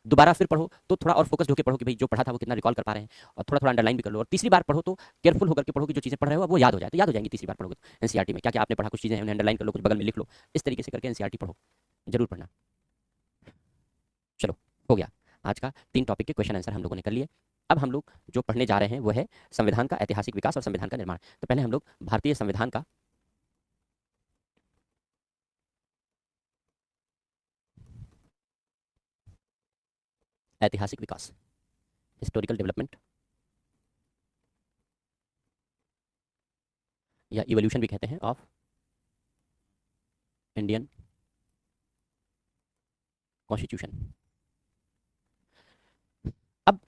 दोबारा फिर पढ़ो तो थोड़ा और फोकस होकर पढ़ो कि भाई जो पढ़ा था वो कितना रिकॉल कर पा रहे हैं, और थोड़ा थोड़ा अंडरलाइन भी कर लो। और तीसरी बार पढ़ो तो केयरफुल होकर के पढ़ो कि जो चीज़ें पढ़ रहे हो वो याद हो जाए, तो याद हो जाएंगी तीसरी बार पढ़ोगे तो। एनसीईआरटी में क्या क्या आपने पढ़ा, कुछ चीज़ें उन्हें अंडरलाइन कर लो, कुछ बगल में लिख लो, इस तरीके से करके एनसीईआरटी पढ़ो, जरूर पढ़ना। चलो, हो गया आज का 3 टॉपिक के क्वेश्चन आंसर हम लोगों ने कर लिए। अब हम लोग जो पढ़ने जा रहे हैं वो है संविधान का ऐतिहासिक विकास और संविधान का निर्माण। तो पहले हम लोग भारतीय संविधान का ऐतिहासिक विकास, हिस्टोरिकल डेवलपमेंट या इवोल्यूशन भी कहते हैं, ऑफ इंडियन कॉन्स्टिट्यूशन। अब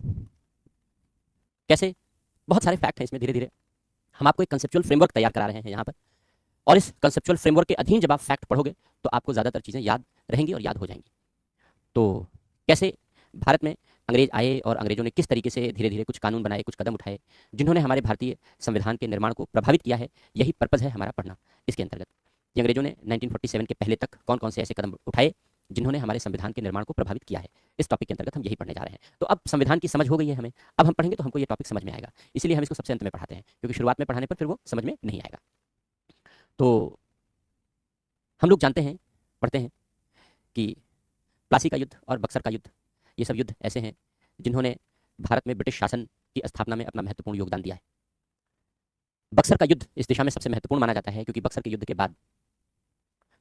कैसे, बहुत सारे फैक्ट हैं इसमें, धीरे धीरे हम आपको एक कंसेप्चुअल फ्रेमवर्क तैयार करा रहे हैं यहाँ पर, और इस कंसेप्चुअल फ्रेमवर्क के अधीन जब आप फैक्ट पढ़ोगे तो आपको ज़्यादातर चीज़ें याद रहेंगी और याद हो जाएंगी। तो कैसे भारत में अंग्रेज आए और अंग्रेजों ने किस तरीके से धीरे धीरे कुछ कानून बनाए, कुछ कदम उठाए जिन्होंने हमारे भारतीय संविधान के निर्माण को प्रभावित किया है, यही पर्पज़ है हमारा पढ़ना इसके अंतर्गत। कि अंग्रेजों ने 1947 के पहले तक कौन कौन से ऐसे कदम उठाए जिन्होंने हमारे संविधान के निर्माण को प्रभावित किया है, इस टॉपिक के अंतर्गत हम यही पढ़ने जा रहे हैं। तो अब संविधान की समझ हो गई है हमें, अब हम पढ़ेंगे तो हमको ये टॉपिक समझ में आएगा, इसलिए हम इसको सबसे अंत में पढ़ाते हैं, क्योंकि शुरुआत में पढ़ाने पर फिर वो समझ में नहीं आएगा। तो हम लोग जानते हैं, पढ़ते हैं कि प्लासी का युद्ध और बक्सर का युद्ध, ये सब युद्ध ऐसे हैं जिन्होंने भारत में ब्रिटिश शासन की स्थापना में अपना महत्वपूर्ण योगदान दिया है। बक्सर का युद्ध इस दिशा में सबसे महत्वपूर्ण माना जाता है क्योंकि बक्सर के युद्ध के बाद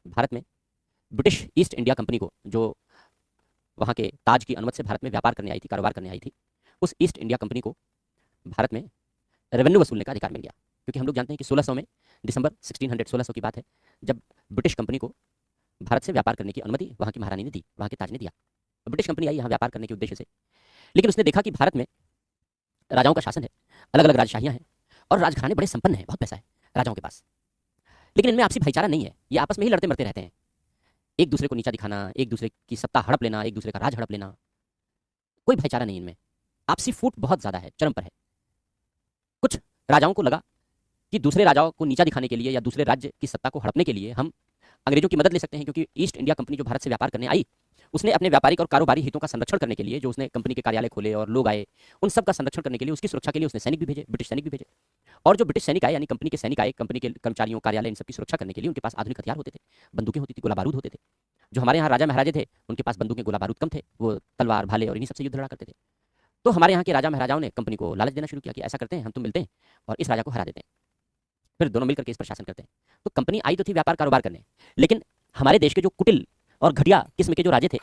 भारत में ब्रिटिश ईस्ट इंडिया कंपनी को, जो वहाँ के ताज की अनुमति से भारत में व्यापार करने आई थी, कारोबार करने आई थी, उस ईस्ट इंडिया कंपनी को भारत में रेवेन्यू वसूलने का अधिकार मिल गया। क्योंकि हम लोग जानते हैं कि 1600 में, दिसंबर 1600 की बात है, जब ब्रिटिश कंपनी को भारत से व्यापार करने की अनुमति वहाँ की महारानी ने दी, वहाँ के ताज ने दिया। ब्रिटिश कंपनी आई यहाँ व्यापार करने के उद्देश्य से, लेकिन उसने देखा कि भारत में राजाओं का शासन है, अलग अलग राजशाहियाँ हैं, और राजघराने बड़े संपन्न हैं, बहुत पैसा है राजाओं के पास, लेकिन इनमें आपसी भाईचारा नहीं है, ये आपस में ही लड़ते मरते रहते हैं, एक दूसरे को नीचा दिखाना, एक दूसरे की सत्ता हड़प लेना, एक दूसरे का राज हड़प लेना, कोई भाईचारा नहीं इनमें, आपसी फूट बहुत ज्यादा है, चरम पर है। कुछ राजाओं को लगा कि दूसरे राजाओं को नीचा दिखाने के लिए या दूसरे राज्य की सत्ता को हड़पने के लिए हम अंग्रेजों की मदद ले सकते हैं, क्योंकि ईस्ट इंडिया कंपनी जो भारत से व्यापार करने आई, उसने अपने व्यापारिक और कारोबारी हितों का संरक्षण करने के लिए, जो उसने कंपनी के कार्यालय खोले और लोग आए, उन सब का संरक्षण करने के लिए, उसकी सुरक्षा के लिए उसने सैनिक भी भेजे, ब्रिटिश सैनिक भी भेजे। और जो ब्रिटिश सैनिक आए, यानी कंपनी के सैनिक आए, कंपनी के कर्मचारियों, कार्यालय, इन सब की सुरक्षा करने के लिए उनके पास आधुनिक हथियार होते थे, बंदूकें होती थी, गोला बारूद होते थे। जो हमारे यहाँ राजा महाराजे थे, उनके पास बंदूकें, गोला बारूद कम थे, वो तलवार, भाले और इन्हीं सबसे युद्ध लड़ा करते थे। तो हमारे यहाँ के राजा महाराजाओं ने कंपनी को लालच देना शुरू किया कि ऐसा करते हैं, हम तुम मिलते हैं और इस राजा को हरा देते हैं, फिर दोनों मिलकर के इस पर शासन करते हैं। तो कंपनी आई तो थी व्यापार कारोबार करने, लेकिन हमारे देश के जो कुटिल और घटिया किस्म के जो राजे थे,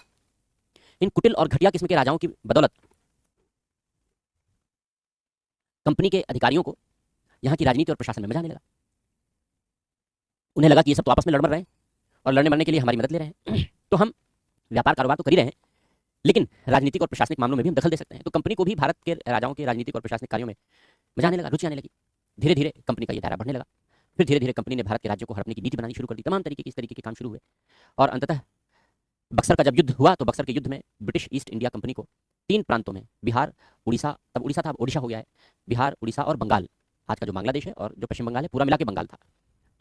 इन कुटिल और घटिया किस्म के राजाओं की बदौलत कंपनी के अधिकारियों को यहाँ की राजनीति और प्रशासन में मजा आने लगा। उन्हें लगा कि ये सब तो आपस में लड़ मर रहे हैं और लड़ने मरने के लिए हमारी मदद ले रहे हैं, तो हम व्यापार कारोबार तो कर ही रहे हैं, लेकिन राजनीतिक और प्रशासनिक मामलों में भी हम दखल दे सकते हैं। तो कंपनी को भी भारत के राजाओं के राजनीतिक और प्रशासनिक कार्यों में मजा आने लगा, रुचि आने लगी। धीरे धीरे कंपनी का ये दायरा बढ़ने लगा, फिर धीरे धीरे कंपनी ने भारत के राज्यों को हड़पने की नीति बनानी शुरू कर दी, तमाम तरीके के इस तरीके के काम शुरू हुए, और अंततः बक्सर का जब युद्ध हुआ तो बक्सर के युद्ध में ब्रिटिश ईस्ट इंडिया कंपनी को 3 प्रांतों में, बिहार, उड़ीसा, तब उड़ीसा था, अब ओडिशा हो गया है, बिहार, उड़ीसा और बंगाल, आज का जो बांग्लादेश है और जो पश्चिम बंगाल है, पूरा मिला के बंगाल था,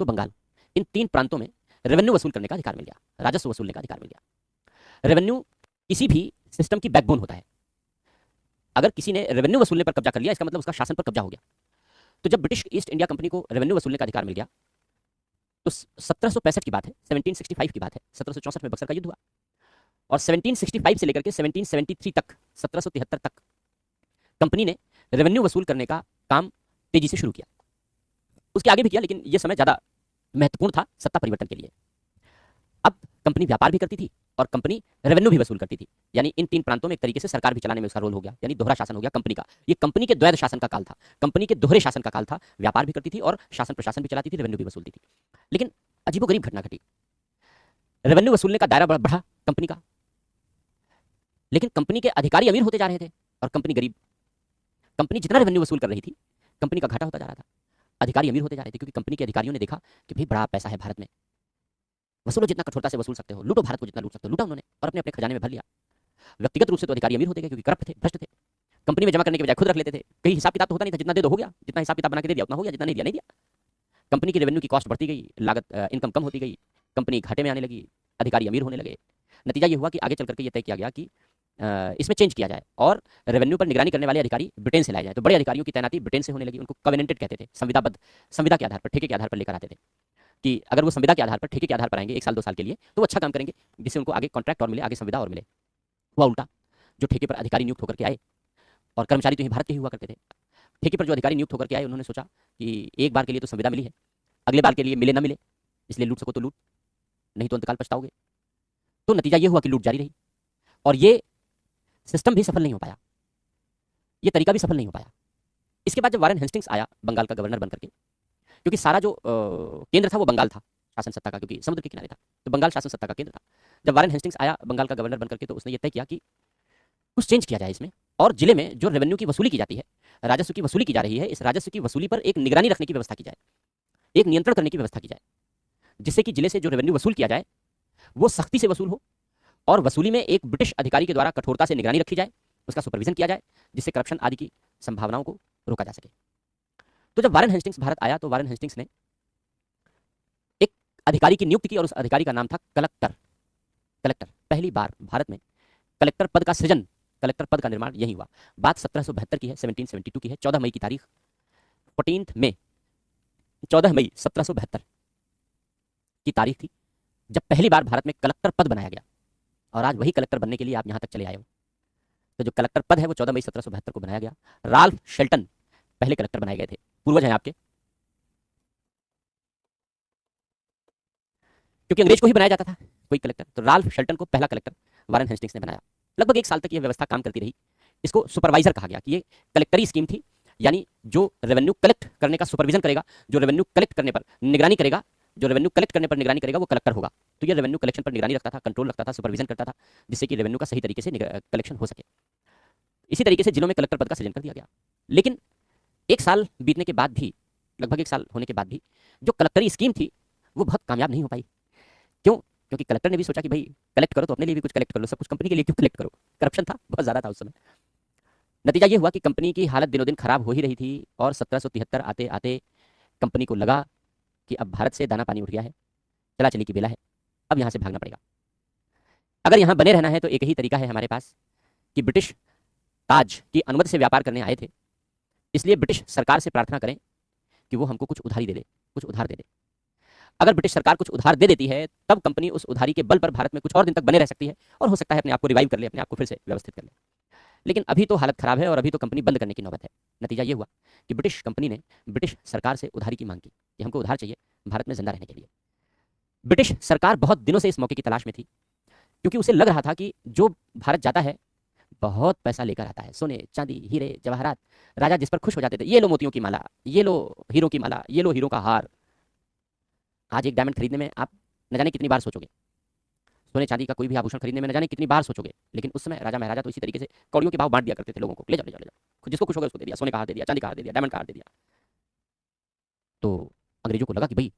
तो बंगाल, इन 3 प्रांतों में रेवेन्यू वसूल करने का अधिकार मिल गया, राजस्व वसूलने का अधिकार मिल गया। रेवेन्यू किसी भी सिस्टम की बैकबोन होता है। अगर किसी ने रेवेन्यू वसूलने पर कब्जा कर लिया, इसका मतलब उसका शासन पर कब्जा हो गया। तो जब ब्रिटिश ईस्ट इंडिया कंपनी को रेवेन्यू वसूलने का अधिकार मिल गया तो 1765 की बात है, 1765 की बात है, 1764 में बक्सर का युद्ध हुआ, और 1765 से लेकर के 1773 तक, 1773 तक कंपनी ने रेवेन्यू वसूल करने का काम तेजी से शुरू किया। उसके आगे भी किया, लेकिन यह समय ज्यादा महत्वपूर्ण था सत्ता परिवर्तन के लिए। अब कंपनी व्यापार भी करती थी और कंपनी रेवेन्यू भी वसूल करती थी, यानी इन 3 प्रांतों में एक तरीके से सरकार भी चलाने में उसका रोल हो गया, यानी दोहरा शासन हो गया कंपनी का। ये कंपनी के द्वैध शासन का काल था, कंपनी के दोहरे शासन का काल था, व्यापार भी करती थी और शासन प्रशासन भी चलाती थी, रेवेन्यू भी वसूलती थी। लेकिन अजीबोगरीब घटना घटी, रेवेन्यू वसूलने का दायरा बढ़ा कंपनी का, लेकिन कंपनी के अधिकारी अमीर होते जा रहे थे और कंपनी गरीब। कंपनी जितना रेवेन्यू वसूल कर रही थी, कंपनी का घाटा होता जा रहा था, अधिकारी अमीर होते जा रहे थे, क्योंकि कंपनी के अधिकारियों ने देखा कि भाई बड़ा पैसा है भारत में, वसूलो जितना कठोरता से वसूल सकते हो, लूटो भारत को जितना लूट सकते हो, लूटा उन्होंने और अपने अपने खजाने में भर लिया। व्यक्तिगत रूप से तो अधिकारी अमीर होते गए क्योंकि करप्ट थे, भ्रष्ट थे, कंपनी में जमा करने के बजाय खुद रख लेते थे, कहीं हिसाब किताब तो होता नहीं था, जितना दे दो हो गया, जितना हिसाब किताब बना के दे दिया उतना हो गया, जितना नहीं दिया नहीं दिया। कंपनी की रेवेन्यू की कॉस्ट बढ़ती गई, लागत इनकम कम होती गई, कंपनी घाटे में आने लगी, अधिकारी अमीर होने लगे। नतीजा ये हुआ कि आगे चल करके ये तय किया गया कि इसमें चेंज किया जाए और रेवेन्यू पर निगरानी करने वाले अधिकारी ब्रिटेन से लाए जाए। तो बड़े अधिकारियों की तैनाती ब्रिटेन से होने लगी। उनको कवेनेंटेड कहते थे, संविदाबद्ध, संविदा के आधार पर, ठेके के आधार पर लेकर आते थे कि अगर वो संविदा के आधार पर, ठेके के आधार पर आएंगे 1 साल 2 साल के लिए, तो वो अच्छा काम करेंगे, जिससे उनको आगे कॉन्ट्रैक्ट और मिले, आगे संविदा और मिले। हुआ उल्टा, जो ठेके पर अधिकारी नियुक्त होकर के आए, और कर्मचारी तो यही भारत के ही हुआ करते थे, ठेके पर जो अधिकारी नियुक्त होकर के आए, उन्होंने सोचा कि एक बार के लिए तो संविदा मिली है, अगले बार के लिए मिले ना मिले, इसलिए लूट सको तो लूट, नहीं तो अंतकाल पछताओगे। तो नतीजा ये हुआ कि लूट जारी रही, और ये सिस्टम भी सफल नहीं हो पाया, ये तरीका भी सफल नहीं हो पाया। इसके बाद जब वारेन हेस्टिंग्स आया बंगाल का गवर्नर बनकर के, क्योंकि सारा जो केंद्र था वो बंगाल था शासन सत्ता का, क्योंकि समुद्र के किनारे था, तो बंगाल शासन सत्ता का केंद्र था। जब वारेन हेस्टिंग्स आया बंगाल का गवर्नर बनकर के, तो उसने ये तय किया कि कुछ चेंज किया जाए इसमें, और जिले में जो रेवेन्यू की वसूली की जाती है, राजस्व की वसूली की जा रही है, इस राजस्व की वसूली पर एक निगरानी रखने की व्यवस्था की जाए, एक नियंत्रण करने की व्यवस्था की जाए, जिससे कि जिले से जो रेवेन्यू वसूल किया जाए वो सख्ती से वसूल हो, और वसूली में एक ब्रिटिश अधिकारी के द्वारा कठोरता से निगरानी रखी जाए, उसका सुपरविजन किया जाए, जिससे करप्शन आदि की संभावनाओं को रोका जा सके। तो जब वारेन हेस्टिंग्स भारत आया, तो वारेन हेस्टिंग्स ने एक अधिकारी की नियुक्ति की, और उस अधिकारी का नाम था कलेक्टर। कलेक्टर, पहली बार भारत में कलेक्टर पद का सृजन, कलेक्टर पद का निर्माण यही हुआ। बात 1772 की है, 1772 की है, 14 मई की तारीख, 14 मई 1772 की तारीख थी जब पहली बार भारत में कलेक्टर पद बनाया गया, और आज वही कलेक्टर बनने के लिए आप यहां तक चले आए हो। तो जो कलेक्टर पद है वो 14 मई 1772 को बनाया गया। राल्फ शेल्टन पहले कलेक्टर बनाए गए थे, पूर्वज हैं आपके, क्योंकि अंग्रेज को ही बनाया जाता था कोई कलेक्टर, तो राल्फ शेल्टन को पहला कलेक्टर वारेन हेस्टिंग्स ने बनाया। लगभग 1 साल तक यह व्यवस्था काम करती रही। इसको सुपरवाइजर कहा गया कि ये कलेक्टरी स्कीम थी, यानी जो रेवेन्यू कलेक्ट करने का सुपरविजन करेगा, जो रेवेन्यू कलेक्ट करने पर निगरानी करेगा, जो रेवेन्यू कलेक्ट करने पर निगरानी करेगा वो कलेक्टर होगा। तो ये रेवेन्यू कलेक्शन पर निगरानी रखता था, कंट्रोल रखता था, सुपरविजन करता था, जिससे कि रेवेन्यू का सही तरीके से कलेक्शन हो सके। इसी तरीके से जिलों में कलेक्टर पद का सृजन कर दिया गया। लेकिन 1 साल बीतने के बाद भी, लगभग 1 साल होने के बाद भी, जो कलेक्टरी स्कीम थी वो बहुत कामयाब नहीं हो पाई। क्यों? क्योंकि कलेक्टर ने भी सोचा कि भाई कलेक्ट करो तो अपने लिए भी कुछ कलेक्ट कर लो, सब कुछ कंपनी के लिए क्यों कलेक्ट करो। करप्शन था, बहुत ज़्यादा था उस समय। नतीजा ये हुआ कि कंपनी की हालत दिनों दिन खराब हो ही रही थी, और 1773 आते आते कंपनी को लगा कि अब भारत से दाना पानी उठ गया है, चला चली की बेला है, अब यहाँ से भागना पड़ेगा। अगर यहाँ बने रहना है तो एक ही तरीका है हमारे पास कि ब्रिटिश ताज की अनुमति से व्यापार करने आए थे, इसलिए ब्रिटिश सरकार से प्रार्थना करें कि वो हमको कुछ उधारी दे दे, कुछ उधार दे दे। अगर ब्रिटिश सरकार कुछ उधार दे देती है, तब कंपनी उस उधारी के बल पर भारत में कुछ और दिन तक बने रह सकती है, और हो सकता है अपने आप को रिवाइव कर ले, अपने आप को फिर से व्यवस्थित कर ले। लेकिन अभी तो हालत खराब है, और अभी तो कंपनी बंद करने की नौबत है। नतीजा ये हुआ कि ब्रिटिश कंपनी ने ब्रिटिश सरकार से उधारी की मांग की कि हमको उधार चाहिए भारत में जिंदा रहने के लिए। ब्रिटिश सरकार बहुत दिनों से इस मौके की तलाश में थी, क्योंकि उसे लग रहा था कि जो भारत जाता है बहुत पैसा लेकर आता है, सोने चांदी हीरे जवाहरात, राजा जिस पर खुश हो जाते थे, ये लो मोतियों की माला, ये लो हीरो की माला, ये लो हीरो का हार। आज एक डायमंड खरीदने में आप न जाने कितनी बार सोचोगे, सोने चांदी का कोई भी आभूषण खरीदने में न जाने कितनी बार सोचोगे, लेकिन उस समय राजा महाराजा तो इसी तरीके से कौड़ियों के भाव बांट दिया करते थे लोगों को, ले जाओ ले जाओ ले जाओ, जिसको खुश हो गया उसको दे दिया, सोने का हार दे दिया, चांदी का हार दे दिया, डायमंड का हार दे दिया। तो अंग्रेजों को लगा कि भाई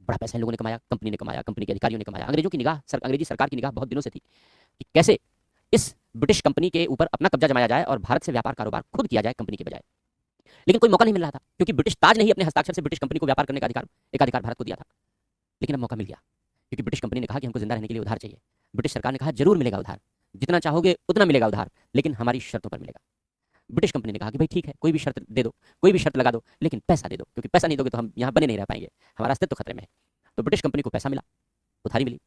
बड़ा पैसा इन लोगों ने कमाया, कंपनी ने कमाया, कंपनी के अधिकारियों ने कमाया। अंग्रेजों की निगाह, अंग्रेजी सरकार की निगाह बहुत दिनों से थी कि कैसे इस ब्रिटिश कंपनी के ऊपर अपना कब्जा जमाया जाए और भारत से व्यापार कारोबार खुद किया जाए कंपनी के बजाय। लेकिन कोई मौका नहीं मिल रहा था, क्योंकि ब्रिटिश ताज ने ही अपने हस्ताक्षर से ब्रिटिश कंपनी को व्यापार करने का एकाधिकार भारत को दिया था। लेकिन अब मौका मिल गया, क्योंकि ब्रिटिश कंपनी ने कहा कि हमको जिंदा रहने के लिए उधार चाहिए। ब्रिटिश सरकार ने कहा जरूर मिलेगा उधार, जितना चाहोगे उतना मिलेगा उधार, लेकिन हमारी शर्तों पर मिलेगा। ब्रिटिश कंपनी ने कहा कि भाई ठीक है, कोई भी शर्त दे दो, कोई भी शर्त लगा दो, लेकिन पैसा दे दो, क्योंकि पैसा नहीं दोगे तो हम यहाँ बने नहीं रह पाएंगे, हमारा अस्तित्व खतरे में है। तो ब्रिटिश कंपनी को पैसा मिला, उधारी मिली,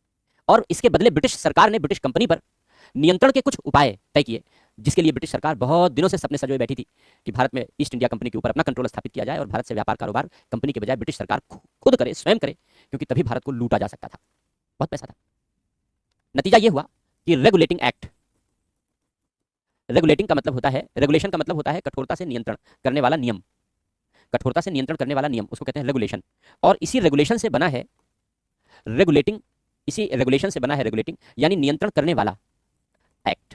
और इसके बदले ब्रिटिश सरकार ने ब्रिटिश कंपनी पर नियंत्रण के कुछ उपाय तय किए, जिसके लिए ब्रिटिश सरकार बहुत दिनों से सपने सजोए बैठी थी कि भारत में ईस्ट इंडिया कंपनी के ऊपर अपना कंट्रोल स्थापित किया जाए, और भारत से व्यापार कारोबार कंपनी के बजाय ब्रिटिश सरकार खुद करे, स्वयं करे, क्योंकि तभी भारत को लूटा जा सकता था, बहुत पैसा था। नतीजा यह हुआ कि रेगुलेटिंग एक्ट, रेगुलेटिंग का मतलब होता है, रेगुलेशन का मतलब होता है कठोरता से नियंत्रण करने वाला नियम, कठोरता से नियंत्रण करने वाला नियम, उसको कहते हैं रेगुलेशन। और इसी रेगुलेशन से बना है रेगुलेटिंग, इसी रेगुलेशन से बना है रेगुलेटिंग, यानी नियंत्रण करने वाला एक्ट,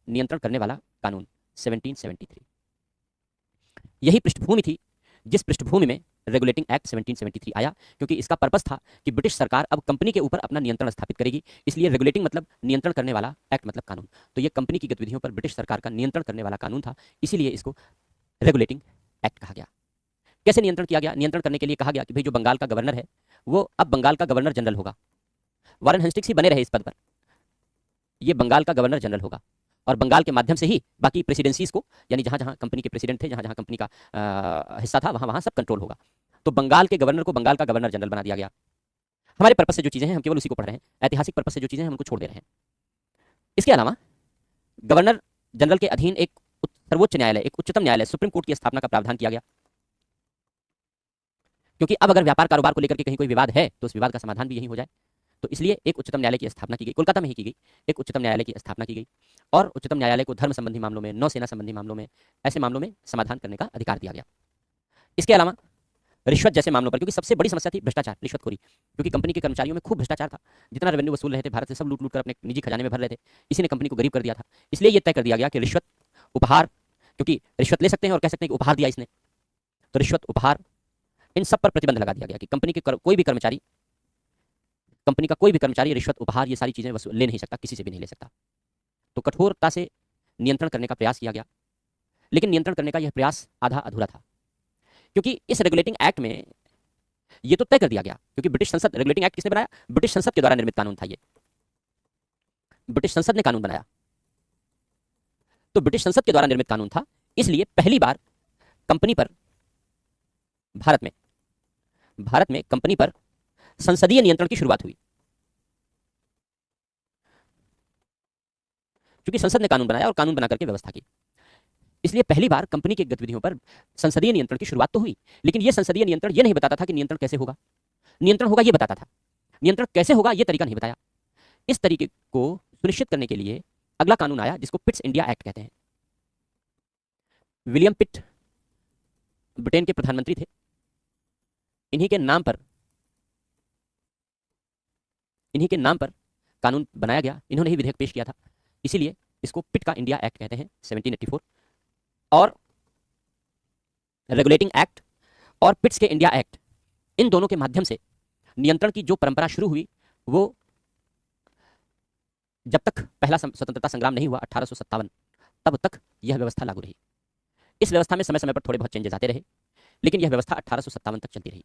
नियंत्रण करने वाला कानून 1773। यही पृष्ठभूमि थी जिस पृष्ठभूमि में रेगुलेटिंग एक्ट 1773 आया, क्योंकि इसका पर्पस था कि ब्रिटिश सरकार अब कंपनी के ऊपर अपना नियंत्रण स्थापित करेगी, इसलिए रेगुलेटिंग मतलब नियंत्रण करने वाला, एक्ट मतलब कानून। तो ये कंपनी की गतिविधियों पर ब्रिटिश सरकार का नियंत्रण करने वाला कानून था, इसीलिए इसको रेगुलेटिंग एक्ट कहा गया। कैसे नियंत्रण किया गया? नियंत्रण करने के लिए कहा गया कि भाई जो बंगाल का गवर्नर है वो अब बंगाल का गवर्नर जनरल होगा। वारेन हेस्टिंग्स ही बने रहे इस पद पर, ये बंगाल का गवर्नर जनरल होगा, और बंगाल के माध्यम से ही बाकी प्रेसिडेंसीज को, यानी जहां जहां कंपनी के प्रेसिडेंट थे, जहां जहां कंपनी का हिस्सा था, वहां वहां सब कंट्रोल होगा। तो बंगाल के गवर्नर को बंगाल का गवर्नर जनरल बना दिया गया। हमारे पर्पज से जो चीजें हैं हम केवल उसी को पढ़ रहे हैं, ऐतिहासिक पर्पज से जो चीजें हैं हम उनको छोड़ दे रहे हैं। इसके अलावा गवर्नर जनरल के अधीन एक सर्वोच्च न्यायालय, एक उच्चतम न्यायालय, सुप्रीम कोर्ट की स्थापना का प्रावधान किया गया, क्योंकि अब अगर व्यापार कारोबार को लेकर के कहीं कोई विवाद है तो उस विवाद का समाधान भी यही हो जाए। तो इसलिए एक उच्चतम न्यायालय की स्थापना की गई, कोलकाता में ही की गई, एक उच्चतम न्यायालय की स्थापना की गई। और उच्चतम न्यायालय को धर्म संबंधी मामलों में, नौसेना संबंधी मामलों में, ऐसे मामलों में समाधान करने का अधिकार दिया गया। इसके अलावा रिश्वत जैसे मामलों पर, क्योंकि सबसे बड़ी समस्या थी भ्रष्टाचार, रिश्वतखोरी, क्योंकि कंपनी के कर्मचारियों में खूब भ्रष्टाचार था। जितना रेवेन्यू वसूल रहे थे भारत से, सब लूट लूट कर अपने निजी खजाने में भर रहे थे। इसी ने कंपनी को गरीब कर दिया था। इसलिए यह तय कर दिया गया कि रिश्वत, उपहार, क्योंकि रिश्वत ले सकते हैं और कह सकते हैं कि उपहार दिया इसने, तो रिश्वत, उपहार, इन सब पर प्रतिबंध लगा दिया गया कि कंपनी के कोई भी कर्मचारी, कंपनी का कोई भी कर्मचारी रिश्वत, उपहार, ये सारी चीजें ले नहीं सकता, किसी से भी नहीं ले सकता। तो कठोरता से नियंत्रण करने का प्रयास किया गया, लेकिन नियंत्रण करने का यह प्रयास आधा अधूरा था, क्योंकि इस रेगुलेटिंग एक्ट में यह तो तय कर दिया गया, क्योंकि ब्रिटिश संसद, रेगुलेटिंग एक्ट किसने बनाया? ब्रिटिश संसद के द्वारा निर्मित कानून था ये, ब्रिटिश संसद ने कानून बनाया। तो ब्रिटिश संसद के द्वारा निर्मित कानून था, इसलिए पहली बार कंपनी पर, भारत में कंपनी पर संसदीय नियंत्रण की शुरुआत हुई, क्योंकि संसद ने कानून बनाया और कानून बना करके व्यवस्था की। इसलिए पहली बार कंपनी की गतिविधियों पर संसदीय नियंत्रण की शुरुआत तो हुई, लेकिन यह संसदीय नियंत्रण यह नहीं बताता था कि नियंत्रण कैसे होगा। नियंत्रण होगा यह बताता था, नियंत्रण कैसे होगा यह तरीका नहीं बताया। इस तरीके को सुनिश्चित करने के लिए अगला कानून आया, जिसको पिट्स इंडिया एक्ट कहते हैं। विलियम पिट ब्रिटेन के प्रधानमंत्री थे। इन्हीं के नाम पर कानून बनाया गया, इन्होंने ही विधेयक पेश किया था, इसीलिए इसको पिट का इंडिया एक्ट कहते हैं, 1784। और रेगुलेटिंग एक्ट और पिट्स के इंडिया एक्ट, इन दोनों के माध्यम से नियंत्रण की जो परंपरा शुरू हुई, वो जब तक पहला स्वतंत्रता संग्राम नहीं हुआ 1857, तब तक यह व्यवस्था लागू रही। इस व्यवस्था में समय समय पर थोड़े बहुत चेंजेस आते रहे, लेकिन यह व्यवस्था 1857 तक चलती रही।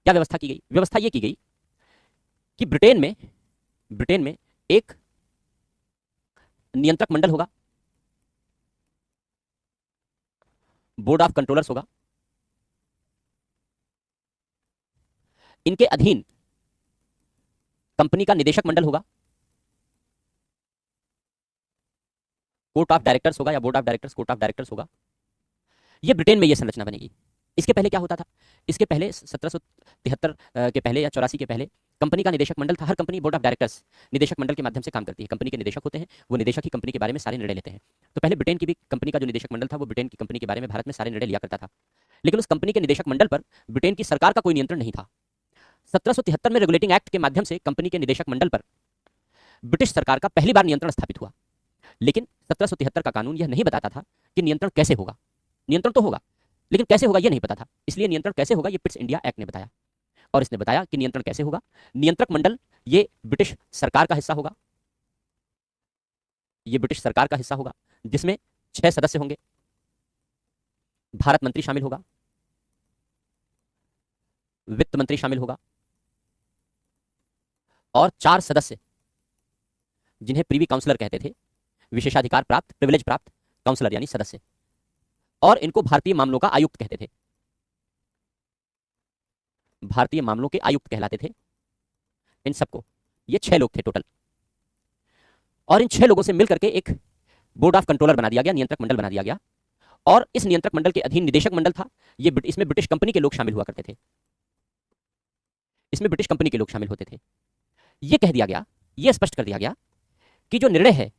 क्या व्यवस्था की गई? व्यवस्था यह की गई कि ब्रिटेन में एक नियंत्रक मंडल होगा, बोर्ड ऑफ कंट्रोलर्स होगा, इनके अधीन कंपनी का निदेशक मंडल होगा, कोर्ट ऑफ डायरेक्टर्स होगा, या board of directors, court of directors होगा। यह ब्रिटेन में यह संरचना बनेगी। इसके पहले क्या होता था? इसके पहले 1773 के पहले या 84 के पहले कंपनी का निदेशक मंडल था। हर कंपनी बोर्ड ऑफ डायरेक्टर्स, निदेशक मंडल के माध्यम से काम करती है। कंपनी के निदेशक होते हैं, वो निदेशक ही कंपनी के बारे में सारे निर्णय लेते हैं। तो पहले ब्रिटेन की भी कंपनी का जो निदेशक मंडल था, वो ब्रिटेन की कंपनी के बारे में भारत में सारे निर्णय लिया करता था, लेकिन उस कंपनी के निदेशक मंडल पर ब्रिटेन की सरकार का कोई नियंत्रण नहीं था। 1773 में रेगुलेटिंग एक्ट के माध्यम से कंपनी के निदेशक मंडल पर ब्रिटिश सरकार का पहली बार नियंत्रण स्थापित हुआ। लेकिन 1773 का कानून यह नहीं बताता था कि नियंत्रण कैसे होगा। नियंत्रण तो होगा, लेकिन कैसे होगा यह नहीं पता था। इसलिए नियंत्रण कैसे होगा ये पिट्स इंडिया एक्ट ने बताया, और इसने बताया कि नियंत्रण कैसे होगा। नियंत्रक मंडल ये ब्रिटिश सरकार का हिस्सा होगा, ये ब्रिटिश सरकार का हिस्सा होगा, जिसमें 6 सदस्य होंगे। भारत मंत्री शामिल होगा, वित्त मंत्री शामिल होगा, और 4 सदस्य जिन्हें प्रीवी काउंसलर कहते थे, विशेषाधिकार प्राप्त, प्रिविलेज प्राप्त काउंसलर यानी सदस्य, और इनको भारतीय मामलों का आयुक्त कहते थे। भारतीय मामलों के आयुक्त कहलाते थे इन सबको। ये 6 लोग थे टोटल, और इन 6 लोगों से मिलकर के एक बोर्ड ऑफ कंट्रोलर बना दिया गया, नियंत्रक मंडल बना दिया गया। और इस नियंत्रक मंडल के अधीन निदेशक मंडल था। ये इसमें ब्रिटिश कंपनी के लोग शामिल हुआ करते थे, इसमें ब्रिटिश कंपनी के लोग शामिल होते थे। यह कह दिया गया, यह स्पष्ट कर दिया गया कि जो निर्णय है,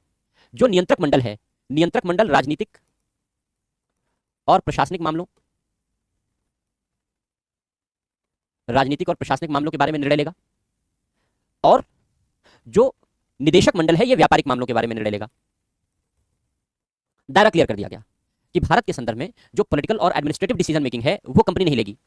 जो नियंत्रक मंडल है, नियंत्रक मंडल राजनीतिक और प्रशासनिक मामलों, राजनीतिक और प्रशासनिक मामलों के बारे में निर्णय लेगा, और जो निदेशक मंडल है, यह व्यापारिक मामलों के बारे में निर्णय लेगा। दायरा क्लियर कर दिया गया कि भारत के संदर्भ में जो पॉलिटिकल और एडमिनिस्ट्रेटिव डिसीजन मेकिंग है, वो कंपनी नहीं लेगी,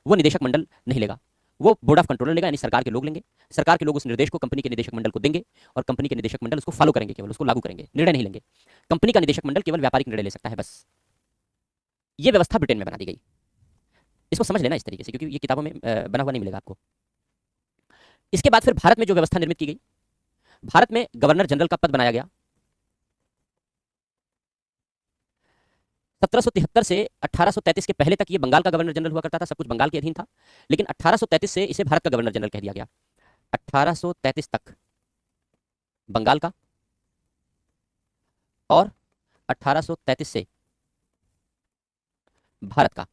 वो निदेशक मंडल नहीं लेगा, वो बोर्ड ऑफ कंट्रोलर लेगा, यानी सरकार के लोग लेंगे। सरकार के लोग उस निर्देश को कंपनी के निदेशक मंडल को देंगे, और कंपनी के निदेशक मंडल उसको फॉलो करेंगे, केवल उसको लागू करेंगे, निर्णय नहीं लेंगे। कंपनी का निदेशक मंडल केवल व्यापारिक निर्णय ले सकता है, बस। ये व्यवस्था ब्रिटेन में बना दी गई। इसको समझ लेना इस तरीके से, क्योंकि ये किताबों में बना हुआ नहीं मिलेगा आपको। इसके बाद फिर भारत में जो व्यवस्था निर्मित की गई, भारत में गवर्नर जनरल का पद बनाया गया, 1773 से 1833 के पहले तक ये बंगाल का गवर्नर जनरल हुआ करता था, सब कुछ बंगाल के अधीन था। लेकिन 1833 से इसे भारत का गवर्नर जनरल कह दिया गया। 1833 तक बंगाल का, और 1833 से भारत का।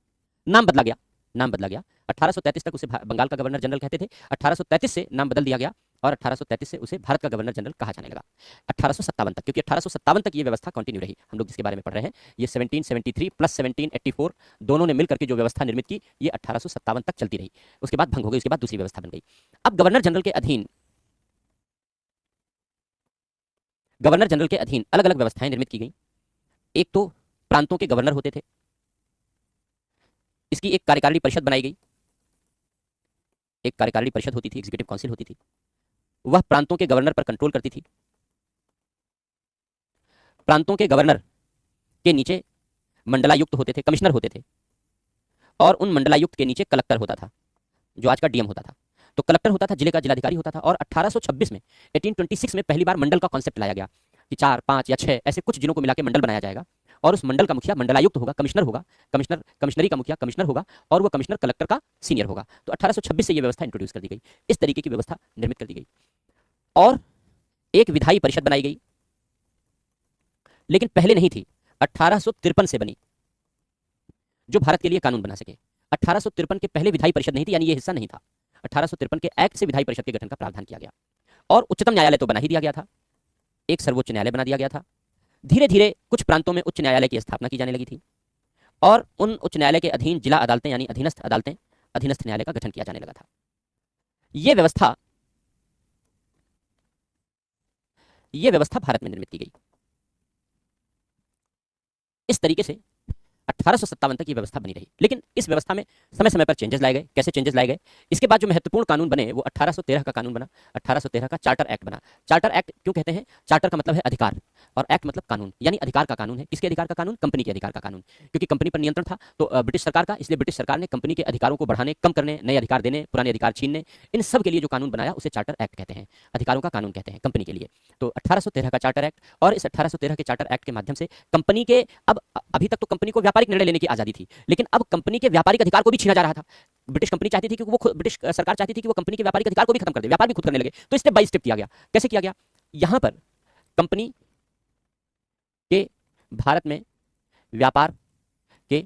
नाम बदला गया, नाम बदला गया। 1833 तक उसे बंगाल का गवर्नर जनरल कहते थे, 1833 से नाम बदल दिया गया और 1833 से उसे भारत का गवर्नर जनरल कहा जाने लगा। 1857 तक, क्योंकि 1857 तक ये व्यवस्था कंटिन्यू रही। हम लोग जिसके बारे में पढ़ रहे हैं, ये 1773 प्लस 1784 दोनों ने मिलकर के जो व्यवस्था निर्मित की, ये 1857 तक चलती रही। उसके बाद भंग हो गई, उसके बाद दूसरी व्यवस्था बन गई। अब गवर्नर जनरल के अधीन अलग अलग व्यवस्थाएं निर्मित की गई। एक तो प्रांतों के गवर्नर होते थे, इसकी एक कार्यकारिणी परिषद बनाई गई। एक कार्यकारिणी परिषद होती थी, एग्जीक्यूटिव काउंसिल होती थी, वह प्रांतों के गवर्नर पर कंट्रोल करती थी। प्रांतों के गवर्नर के नीचे मंडलायुक्त होते थे, कमिश्नर होते थे, और उन मंडलायुक्त के नीचे कलेक्टर होता था, जो आज का डीएम होता था। तो कलेक्टर होता था, जिले का जिलाधिकारी होता था। और 1826 में 1826 में पहली बार मंडल का कॉन्सेप्ट लाया गया कि 4, 5 या 6 ऐसे कुछ जिलों को मिला के मंडल बनाया जाएगा, और उस मंडल का मुखिया मंडलायुक्त होगा, कमिश्नर होगा, कमिश्नरी का मुखिया कमिश्नर होगा, और वह कमिश्नर कलेक्टर का सीनियर होगा। तो 1826 से यह व्यवस्था इंट्रोड्यूस कर दी गई, इस तरीके की व्यवस्था निर्मित कर दी गई। और एक विधायी परिषद बनाई गई, लेकिन पहले नहीं थी, 1853 से बनी, जो भारत के लिए कानून बना सके। 1853 के पहले विधायी परिषद नहीं थी, यानी ये हिस्सा नहीं था। 1853 के एक्ट से विधायी परिषद के गठन का प्रावधान किया गया, और उच्चतम न्यायालय तो बना ही दिया गया था, एक सर्वोच्च न्यायालय बना दिया गया था। धीरे धीरे कुछ प्रांतों में उच्च न्यायालय की स्थापना की जाने लगी थी, और उन उच्च न्यायालय के अधीन जिला अदालतें यानी अधीनस्थ अदालतें, अधीनस्थ न्यायालय का गठन किया जाने लगा था। यह व्यवस्था भारत में निर्मित की गई। इस तरीके से 1857 तक ये व्यवस्था बनी रही। लेकिन इस व्यवस्था में समय समय पर चेंजेस लाए गए। कैसे चेंजेस लाए गए? इसके बाद जो महत्वपूर्ण कानून बने वो 1813 का कानून बना, 1813 का चार्टर एक्ट बना। चार्टर एक्ट क्यों कहते हैं? चार्टर का मतलब है अधिकार और एक्ट मतलब कानून, यानी अधिकार का कानून है। किसके अधिकार का कानून? कंपनी के अधिकार का कानून। क्योंकि कंपनी पर नियंत्रण था तो ब्रिटिश सरकार का, इसलिए ब्रिटिश सरकार ने कंपनी के अधिकारों को बढ़ाने, कम करने, नए अधिकार देने, पुराने अधिकार छीनने, इन सब के लिए जो कानून बनाया उसे चार्टर एक्ट कहते हैं। अधिकारों का कानून कहते हैं कंपनी के लिए। तो 1813 का चार्टर एक्ट, और इस 1813 के चार्टर एक्ट के माध्यम से कंपनी के, अब अभी तक तो कंपनी को व्यापारिक निर्णय लेने की आजादी थी, लेकिन अब कंपनी के व्यापारिक अधिकार को भी छीना जा रहा था। ब्रिटिश कंपनी चाहती थी कि वो ब्रिटिश सरकार चाहती थी कि वो कंपनी के व्यापारिक अधिकार को भी खत्म कर दे, व्यापार भी खुद करने लगे। तो स्टेप बाय स्टेप किया गया। कैसे किया गया? यहां पर कंपनी के भारत में व्यापार के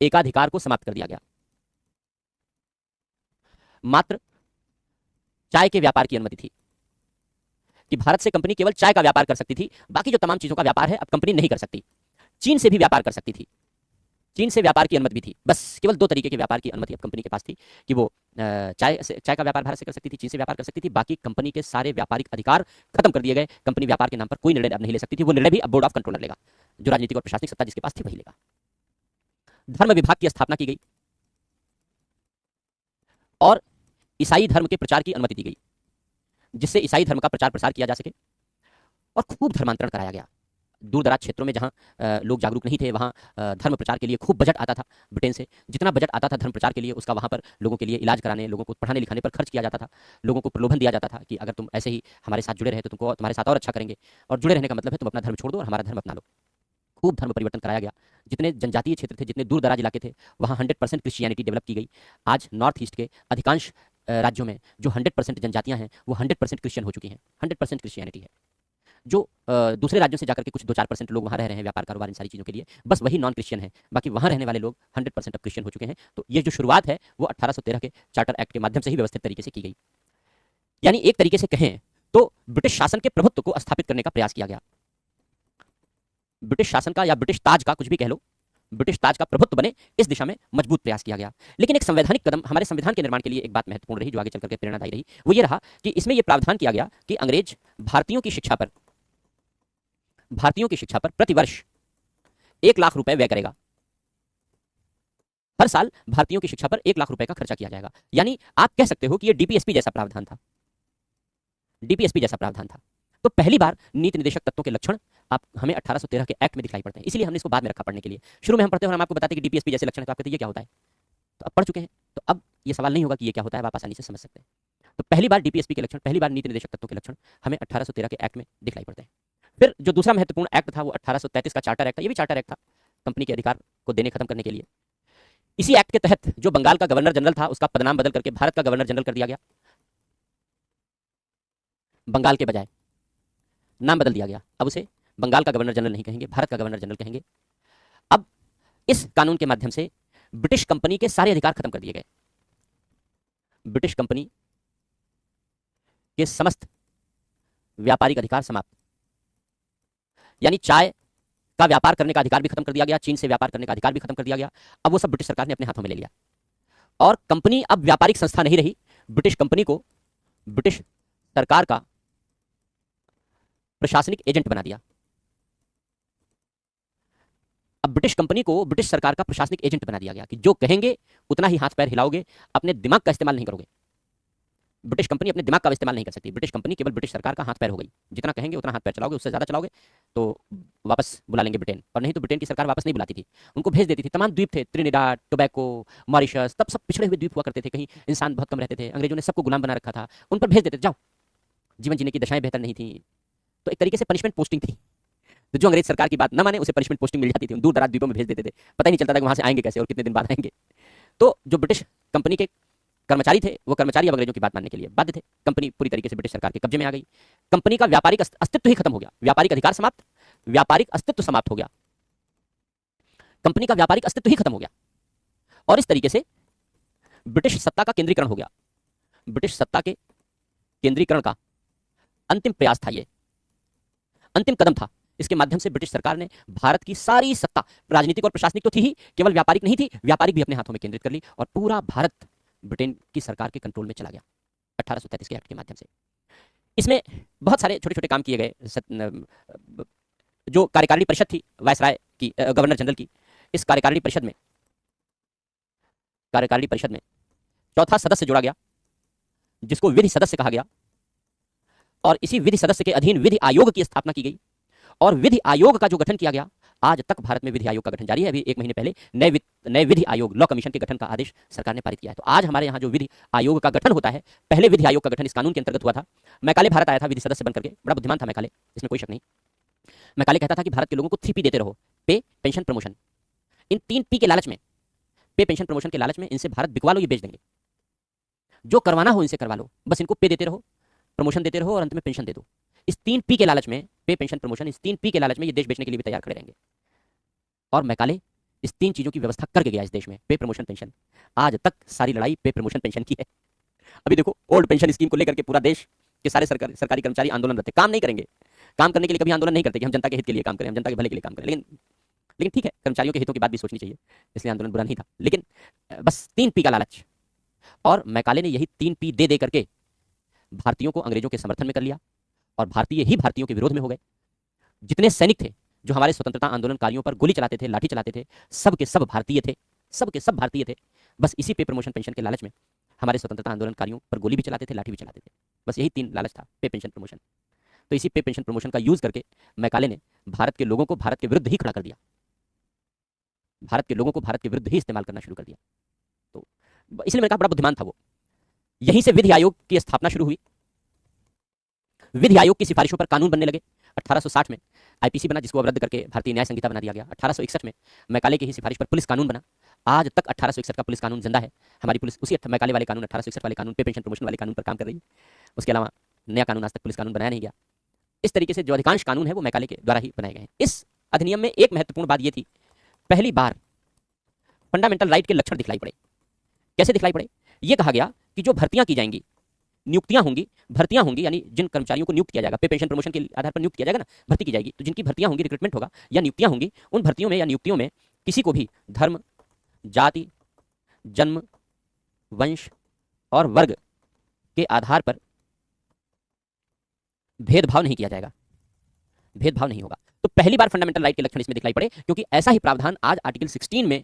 एकाधिकार को समाप्त कर दिया गया। मात्र चाय के व्यापार की अनुमति थी कि भारत से कंपनी केवल चाय का व्यापार कर सकती थी, बाकी जो तमाम चीजों का व्यापार है अब कंपनी नहीं कर सकती। चीन से भी व्यापार कर सकती थी, चीन से व्यापार की अनुमति भी थी। बस केवल 2 तरीके के व्यापार की अनुमति अब कंपनी के पास थी कि वो चाय का व्यापार भारत से कर सकती थी, चीन से व्यापार कर सकती थी। बाकी कंपनी के सारे व्यापारिक अधिकार खत्म कर दिए गए। कंपनी व्यापार के नाम पर कोई निर्णय अब नहीं ले सकती थी। वो निर्णय भी अब बोर्ड ऑफ कंट्रोलर लेगा, जो राजनीतिक और प्रशासनिक सत्ता जिसके पास थी वही लेगा। धर्म विभाग की स्थापना की गई और ईसाई धर्म के प्रचार की अनुमति दी गई, जिससे ईसाई धर्म का प्रचार प्रसार किया जा सके। और खूब धर्मांतरण कराया गया। दूर दराज क्षेत्रों में जहां लोग जागरूक नहीं थे, वहां धर्म प्रचार के लिए खूब बजट आता था ब्रिटेन से। जितना बजट आता था धर्म प्रचार के लिए, उसका वहां पर लोगों के लिए इलाज कराने, लोगों को पढ़ाने लिखाने पर खर्च किया जाता था। लोगों को प्रलोभन दिया जाता था कि अगर तुम ऐसे ही हमारे साथ जुड़े रहे तो तुमको तुम्हारे साथ और अच्छा करेंगे, और जुड़े रहने का मतलब है तुम अपना धर्म छोड़ दो और हमारा धर्म अपना लो। खूब धर्म परिवर्तन कराया गया। जितने जनजातीय क्षेत्र थे, जितने दूर दराज इलाके थे, वहां 100% क्रिश्चियनिटी डेवलप की गई। आज नॉर्थ ईस्ट के अधिकांश राज्यों में जो 100% जनजातियां हैं वो 100% क्रिश्चियन हो चुकी हैं। 100% क्रिश्चियनिटी है। जो दूसरे राज्यों से जाकर के कुछ 2-4% लोग वहां रह रहे हैं व्यापार कारोबार इन सारी चीजों के लिए, बस वही नॉन क्रिश्चियन है। बाकी वहां रहने वाले लोग 100% अब क्रिश्चियन हो चुके हैं। तो ये जो शुरुआत है वो 1813 के चार्टर एक्ट के माध्यम से ही व्यवस्थित तरीके से की गई। यानी एक तरीके से कहें तो ब्रिटिश शासन के प्रभुत्व को स्थापित करने का प्रयास किया गया। ब्रिटिश शासन का या ब्रिटिश ताज का, कुछ भी कह लो, ब्रिटिश ताज का प्रभुत्व बने, इस दिशा में मजबूत प्रयास किया गया। लेकिन एक संवैधानिक कदम हमारे संविधान के निर्माण के लिए एक बात महत्वपूर्ण रही, जो आगे चलकर के प्रेरणादायी रही, वो ये रहा कि इसमें यह प्रावधान किया गया कि अंग्रेज भारतीयों की शिक्षा पर प्रति वर्ष 1 लाख रुपए व्यय करेगा। हर साल भारतीयों की शिक्षा पर 1 लाख रुपए का खर्चा किया जाएगा। यानी आप कह सकते हो कि यह डीपीएसपी जैसा प्रावधान था। डीपीएसपी जैसा प्रावधान था। तो पहली बार नीति निर्देशक तत्वों के लक्षण आप हमें 1813 के एक्ट में दिखाई पड़ते हैं। इसलिए हमने इसको बाद में रखा पढ़ने के लिए। शुरू में हम पढ़ते हैं और हम आपको बताते हैं कि डीपीएसपी जैसे लक्षण है, तो आप कहते हैं ये क्या होता है? तो अब पढ़ चुके हैं तो अब ये सवाल नहीं होगा कि ये क्या होता है, आप आसानी से समझ सकते हैं। तो पहली बार डीपीएसपी के लक्षण, पहली बार नीति निर्देशक तत्वों के लक्षण हमें 1813 के एक्ट में दिखाई पड़ते हैं। फिर जो दूसरा महत्वपूर्ण एक्ट था वो 1833 का चार्टर एक्ट था। ये भी चार्टर एक्ट था। कंपनी के अधिकार को देने खत्म करने के लिए इसी एक्ट के तहत जो बंगाल का गवर्नर जनरल था उसका पदनाम बदल करके भारत का गवर्नर जनरल कर दिया गया। बंगाल के बजाय नाम बदल दिया गया, अब उसे बंगाल का गवर्नर जनरल नहीं कहेंगे, भारत का गवर्नर जनरल कहेंगे। अब इस कानून के माध्यम से ब्रिटिश कंपनी के सारे अधिकार खत्म कर दिए गए। ब्रिटिश कंपनी के समस्त व्यापारिक अधिकार समाप्त, यानी चाय का व्यापार करने का अधिकार भी खत्म कर दिया गया, चीन से व्यापार करने का अधिकार भी खत्म कर दिया गया। अब वो सब ब्रिटिश सरकार ने अपने हाथों में ले लिया और कंपनी अब व्यापारिक संस्था नहीं रही, ब्रिटिश कंपनी को ब्रिटिश सरकार का प्रशासनिक एजेंट बना दिया। अब ब्रिटिश कंपनी को ब्रिटिश सरकार का प्रशासनिक एजेंट बना दिया गया कि जो कहेंगे उतना ही हाथ पैर हिलाओगे, अपने दिमाग का इस्तेमाल नहीं करोगे। ब्रिटिश कंपनी अपने दिमाग का इस्तेमाल नहीं कर सकती, ब्रिटिश कंपनी केवल ब्रिटिश सरकार का हाथ पैर हो गई। जितना कहेंगे उतना हाथ पैर चलाओगे, उससे ज्यादा चलाओगे तो वापस बुला लेंगे ब्रिटेन, और नहीं तो ब्रिटेन की सरकार वापस नहीं बुलाती थी, उनको भेज देती थी। तमाम द्वीप थे, त्रिनिडाद, टोबैको, मॉरिशस, तब सब पिछड़े हुए द्वीप हुआ करते थे, कहीं इंसान बहुत कम रहते थे, अंग्रेजों ने सबको गुलाम बना रखा था, उन पर भेज देते, जाओ। जीवन जीने की दशाएं बेहतर नहीं थी, तो एक तरीके से पनिशमेंट पोस्टिंग थी। तो जो अंग्रेज सरकार की बात न माने उसे पनिशमेंट पोस्टिंग मिल जाती थी, दूर दराज द्वीपों में भेज देते थे, पता ही नहीं चलता था कि वहां से आएंगे कैसे और कितने दिन बाद आएंगे। तो जो ब्रिटिश कंपनी के कर्मचारी थे वो कर्मचारी अब अंग्रेजों की बात मानने के लिए बाध्य थे। कंपनी पूरी तरीके से ब्रिटिश सरकार के कब्जे में आ गई। कंपनी का व्यापारिक अस्तित्व ही खत्म हो गया, व्यापारिक अधिकार समाप्त, व्यापारिक अस्तित्व समाप्त हो गया, कंपनी का व्यापारिक अस्तित्व ही खत्म हो गया। और इस तरीके से ब्रिटिश सत्ता का केंद्रीकरण हो गया। ब्रिटिश सत्ता के केंद्रीकरण का अंतिम प्रयास था, ये अंतिम कदम था। इसके माध्यम से ब्रिटिश सरकार ने भारत की सारी सत्ता, राजनीतिक और प्रशासनिक तो थी ही, केवल व्यापारिक नहीं थी, व्यापारिक भी अपने हाथों में केंद्रित कर ली और पूरा भारत ब्रिटेन की सरकार के कंट्रोल में चला गया 1833 के एक्ट के माध्यम से। इसमें बहुत सारे छोटे छोटे काम किए गए। जो कार्यकारिणी परिषद थी वायसराय की, गवर्नर जनरल की, इस कार्यकारिणी परिषद में चौथा सदस्य जोड़ा गया जिसको विधि सदस्य कहा गया, और इसी विधि सदस्य के अधीन विधि आयोग की स्थापना की गई। और विधि आयोग का जो गठन किया गया, आज तक भारत में विधि आयोग का गठन जारी है। अभी एक महीने पहले नए विधि आयोग, लॉ कमीशन के गठन का आदेश सरकार ने पारित किया है। तो आज हमारे यहाँ जो विधि आयोग का गठन होता है, पहले विधि आयोग का गठन इस कानून के अंतर्गत हुआ था। मैकाले भारत आया था विधि सदस्य बनकर के, बड़ा बुद्धिमान था मैकाले, इसमें कोई शक नहीं। मैकाले कहता था कि भारत के लोगों को 3 P देते रहो, पे, पेंशन, प्रमोशन। इन 3 P के लालच में, पे, पेंशन, प्रमोशन के लालच में इनसे भारत बिकवा लो, ये बेच देंगे। जो करवाना हो इनसे करवा लो, बस इनको पे देते रहो, प्रमोशन देते रहो और अंत में पेंशन दे दो। इस 3 P के लालच में, पे, पेंशन, प्रमोशन, इस 3 P के लालच में ये देश बेचने के लिए भी तैयार खड़े रहेंगे। और मैकाले इस 3 चीजों की व्यवस्था करके गया इस देश में, पे, प्रमोशन, पेंशन। आज तक सारी लड़ाई पे, प्रमोशन, पेंशन की है। अभी देखो ओल्ड पेंशन स्कीम को लेकर के पूरा देश के सारे सरकारी कर्मचारी आंदोलन करते, काम नहीं करेंगे। काम करने के लिए कभी आंदोलन नहीं करते कि हम जनता के हित के लिए काम करें, हम जनता के भले के लिए काम करें। लेकिन ठीक है, कर्मचारियों के हितों की बात भी सोचनी चाहिए, इसलिए आंदोलन बुरा नहीं था। लेकिन बस 3 P का लालच, और मैकाले ने यही 3 P दे करके भारतीयों को अंग्रेजों के समर्थन में कर लिया और भारतीय ही भारतीयों के विरोध में हो गए। जितने सैनिक थे जो हमारे स्वतंत्रता आंदोलनकारियों पर गोली चलाते थे, लाठी चलाते थे, सब के सब भारतीय थे, सब के सब भारतीय थे। बस इसी पे, प्रमोशन, पेंशन के लालच में हमारे स्वतंत्रता आंदोलनकारियों पर गोली भी चलाते थे, लाठी भी चलाते थे। बस यही 3 लालच था, पे, पेंशन, प्रमोशन। तो इसी पे, पेंशन, प्रमोशन का यूज करके मैकाले ने भारत के लोगों को भारत के विरुद्ध ही खड़ा कर दिया, भारत के लोगों को भारत के विरुद्ध ही इस्तेमाल करना शुरू कर दिया। तो इसलिए मैंने कहा बड़ा बुद्धिमान था वो। यहीं से विधि आयोग की स्थापना शुरू हुई। विधि आयोग की सिफारिशों पर कानून बनने लगे। 1860 में आईपीसी बना, जिसको अब रद्द करके भारतीय न्याय संहिता बना दिया गया। 1861 में मैकाले की ही सिफारिश पर पुलिस कानून बना। आज तक 1861 का पुलिस कानून जिंदा है। हमारी पुलिस उसी मैकाले वाले कानून, 1861 वाले कानून, पे, पेंशन, प्रमोशन वाले कानून पर काम कर रही है। उसके अलावा नया कानून आज तक पुलिस कानून बनाया नहीं गया। इस तरीके से जो अधिकांश कानून है वो मैकाले के द्वारा ही बनाए गए हैं। इस अधिनियम में एक महत्वपूर्ण बात यह थी, पहली बार फंडामेंटल राइट के लक्षण दिखलाई पड़े। कैसे दिखलाई पड़े? यह कहा गया कि जो भर्तियां की जाएंगी, नियुक्तियां होंगी, भर्तियां होंगी, यानी जिन कर्मचारियों को नियुक्त किया जाएगा, पे, पेंशन, प्रमोशन के आधार पर नियुक्त किया जाएगा ना, भर्ती की जाएगी, तो जिनकी भर्तियां होंगी, रिक्रूटमेंट होगा या नियुक्तियां होंगी, उन भर्तियों में या नियुक्तियों में किसी को भी धर्म, जाति, जन्म, वंश और वर्ग के आधार पर भेदभाव नहीं किया जाएगा, भेदभाव नहीं होगा। तो पहली बार फंडामेंटल राइट के लक्षण इसमें दिखलाई पड़े, क्योंकि ऐसा ही प्रावधान आज आर्टिकल 16 में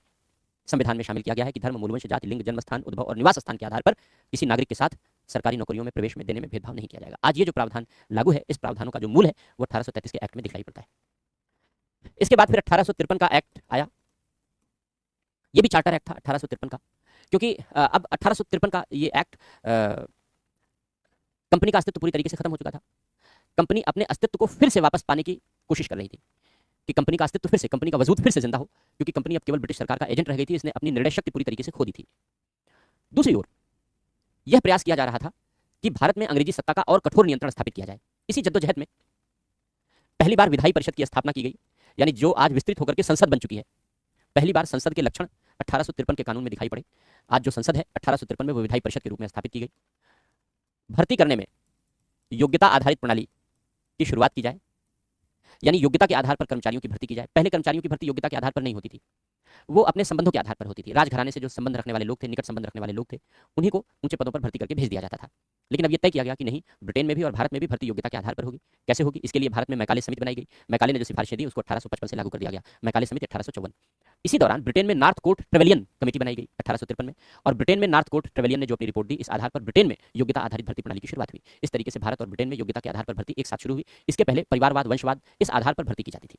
संविधान में शामिल किया गया है कि धर्म, मूलवंश, जाति, लिंग, जन्म स्थान, उद्भव और निवास स्थान के आधार पर किसी नागरिक के साथ सरकारी नौकरियों में प्रवेश में देने में भेदभाव नहीं किया जाएगा। आज ये जो प्रावधान लागू है, इस प्रावधानों का जो मूल है वो 1833 के एक्ट में दिखाई पड़ता है। इसके बाद फिर 1853 का एक्ट आया। ये भी चार्टर एक्ट था 1853 का, क्योंकि अब 1853 का ये एक्ट, कंपनी का अस्तित्व पूरी तरीके से खत्म हो चुका था। कंपनी अपने अस्तित्व को फिर से वापस पाने की कोशिश कर रही थी। कि कंपनी का अस्तित्व फिर से, कंपनी का वजूद फिर से जिंदा हो, क्योंकि कंपनी अब केवल ब्रिटिश सरकार का एजेंट रह गई थी, इसने अपनी निर्णय शक्ति पूरी तरीके से खो दी थी। दूसरी ओर यह प्रयास किया जा रहा था कि भारत में अंग्रेजी सत्ता का और कठोर नियंत्रण स्थापित किया जाए। इसी जद्दोजहद में पहली बार विधायी परिषद की स्थापना की गई, यानी जो आज विस्तृत होकर के संसद बन चुकी है। पहली बार संसद के लक्षण 1853 के कानून में दिखाई पड़े। आज जो संसद है 1853 में वो विधायी परिषद के रूप में स्थापित की गई। भर्ती करने में योग्यता आधारित प्रणाली की शुरुआत की जाए, यानी योग्यता के आधार पर कर्मचारियों की भर्ती की जाए। पहले कर्मचारियों की भर्ती योग्यता के आधार पर नहीं होती थी, वो अपने संबंधों के आधार पर होती थी। राजघराने से जो संबंध रखने वाले लोग थे, निकट संबंध रखने वाले लोग थे, उन्हीं को ऊंचे पदों पर भर्ती करके भेज दिया जाता था। लेकिन अब यह तय किया गया कि नहीं, ब्रिटेन में भी और भारत में भी भर्ती योग्यता के आधार पर होगी। कैसे होगी? इसके लिए भारत में मैकाले समिति बनाई गई। मैकाले ने जो सिफारिशें दी उसको 1855 से लागू कर दिया गया, मैकाले समिति 1854। इसी दौरान ब्रिटेन में नॉर्थ कोर्ट ट्रेवेलियन कमेटी बनाई गई 1853 में, और ब्रिटेन में नॉर्थ कोर्ट ट्रेवेलियन ने जो अपनी रिपोर्ट दी, इस आधार पर ब्रिटेन में योग्यता आधारित भर्ती प्रणाली की शुरुआत हुई। इस तरीके से भारत और ब्रिटेन में योग्यता के आधार पर भर्ती एक साथ शुरू हुई। इसके पहले परिवारवाद, वंशवाद, इस आधार पर भर्ती की जाती थी।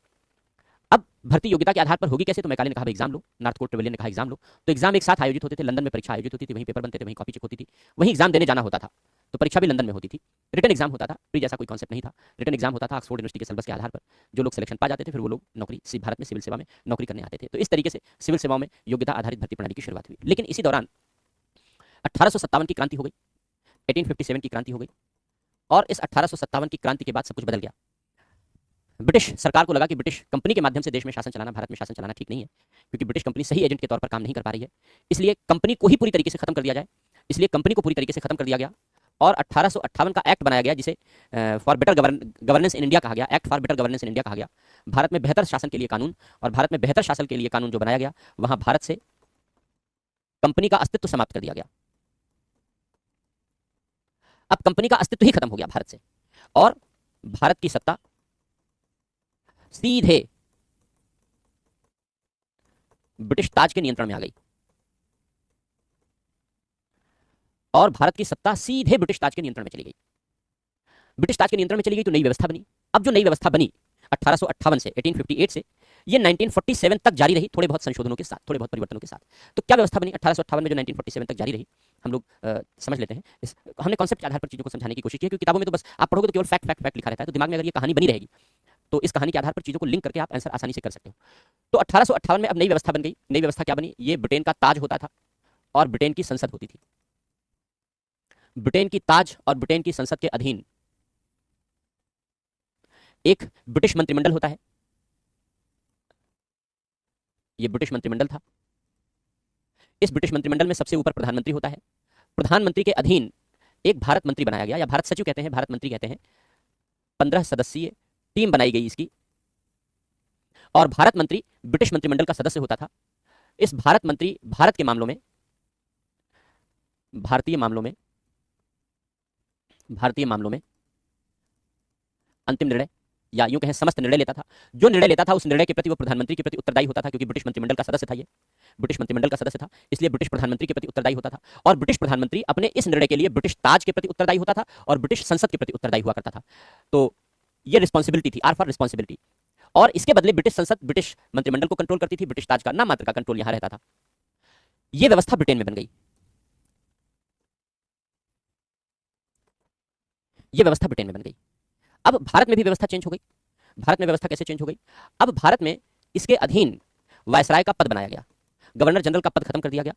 अब भर्ती योग्यता के आधार पर होगी कैसे? तो मैकाले ने कहा एग्जाम लो, नॉर्थ कोर्ट ट्रेवेलियन ने कहा एग्जाम लो। तो एग्जाम एक साथ आयोजित होते थे, लंदन में परीक्षा आयोजित होती थी, वहीं पेपर बनते थे, वहीं कॉपी चेक होती थी, वहीं एग्जाम देने जाना होता था। तो परीक्षा भी लंदन में होती थी। रिटन एग्जाम होता था, प्री जैसा कोई कॉन्सेप्ट नहीं था। रिटन एग्जाम होता था ऑक्सफोर्ड यूनिवर्सिटी के सिलेबस के आधार पर। जो लोग सिलेक्शन पा जाते थे फिर वो लोग नौकरी भारत में सिविल सेवा में नौकरी करने आते थे। तो इस तरीके से सिविल सेवाओं में योग्यता आधारित भर्ती प्रणाली की शुरुआत हुई। लेकिन इसी दौरान 1857 की क्रांति हो गई, 1857 की क्रांति हो गई, और इस 1857 की क्रांति के बाद सब कुछ बदल गया। ब्रिटिश सरकार को लगा कि ब्रिटिश कंपनी के माध्यम से देश में शासन चलाना, भारत में शासन चलाना ठीक नहीं है, क्योंकि ब्रिटिश कंपनी सही एजेंट के तौर पर काम नहीं कर पा रही है। इसलिए कंपनी को ही पूरी तरीके से खत्म कर दिया जाए। इसलिए कंपनी को पूरी तरीके से खत्म कर दिया गया और 1858 का एक्ट बनाया गया, जिसे for better governance in India कहा गया, act for better governance in India कहा गया। भारत में बेहतर शासन के लिए कानून, और भारत में बेहतर शासन के लिए कानून जो बनाया गया, वहां भारत से कंपनी का अस्तित्व समाप्त कर दिया गया। अब कंपनी का अस्तित्व ही खत्म हो गया भारत से, और भारत की सत्ता सीधे ब्रिटिश ताज के नियंत्रण में आ गई, और भारत की सत्ता सीधे ब्रिटिश ताज के नियंत्रण में चली गई। ब्रिटिश ताज के नियंत्रण में चली गई तो नई व्यवस्था बनी। अब जो नई व्यवस्था बनी 1858 से, 1858 से ये 1947 तक जारी रही, थोड़े बहुत संशोधनों के साथ, थोड़े बहुत परिवर्तनों के साथ। तो क्या व्यवस्था बनी 1858 में जो 1947 तक जारी रही? हम लोग समझ लेते हैं। हमने कॉन्सेप्ट के आधार पर चीजों को समझाने की कोशिश की, क्योंकि किताबों में तो बस आप पढ़ोगे तो केवल फैक्ट फैक्ट फैक्ट लिखा रहता है, तो दिमाग में अगर ये कहानी बनी रहेगी तो इस कहानी के आधार पर चीजों को लिंक करके आप आंसर आसानी से कर सकते हो। तो 1858 में अब नई व्यवस्था बन गई। नई व्यवस्था क्या बनी? ये ब्रिटेन का ताज होता था और ब्रिटेन की संसद होती थी। ब्रिटेन की ताज और ब्रिटेन की संसद के अधीन एक ब्रिटिश मंत्रिमंडल होता है। यह ब्रिटिश मंत्रिमंडल था। इस ब्रिटिश मंत्रिमंडल में सबसे ऊपर प्रधानमंत्री होता है। प्रधानमंत्री के अधीन एक भारत मंत्री बनाया गया, या भारत सचिव कहते हैं, भारत मंत्री कहते हैं। 15 सदस्यीय टीम बनाई गई इसकी, और भारत मंत्री ब्रिटिश मंत्रिमंडल का सदस्य होता था। इस भारत मंत्री भारत के मामलों में, भारतीय मामलों में अंतिम निर्णय, या यूं कहें समस्त निर्णय लेता था। जो निर्णय लेता था उस निर्णय के प्रति वो प्रधानमंत्री के प्रति उत्तरदायी होता था, क्योंकि ब्रिटिश मंत्रिमंडल का सदस्य था। ये ब्रिटिश मंत्रिमंडल का सदस्य था, इसलिए ब्रिटिश प्रधानमंत्री के प्रति उत्तरदायी होता था। और ब्रिटिश प्रधानमंत्री अपने इस निर्णय के लिए ब्रिटिश ताज के प्रति उत्तरदायी होता था और ब्रिटिश संसद के प्रति उत्तरदायी हुआ करता था। तो ये रिस्पॉन्सिबिलिटी थी, आर फॉर रिस्पॉन्सिबिलिटी। और इसके बदले ब्रिटिश संसद ब्रिटिश मंत्रिमंडल को कंट्रोल करती थी, ब्रिटिश ताज का नाम मात्र का कंट्रोल यहां रहता था। यह व्यवस्था ब्रिटेन में बन गई। यह व्यवस्था ब्रिटेन में बन गई। अब भारत में भी व्यवस्था चेंज हो गई। भारत में व्यवस्था कैसे चेंज हो गई? अब भारत में इसके अधीन वायसराय का पद बनाया गया। गवर्नर जनरल का पद खत्म कर दिया गया,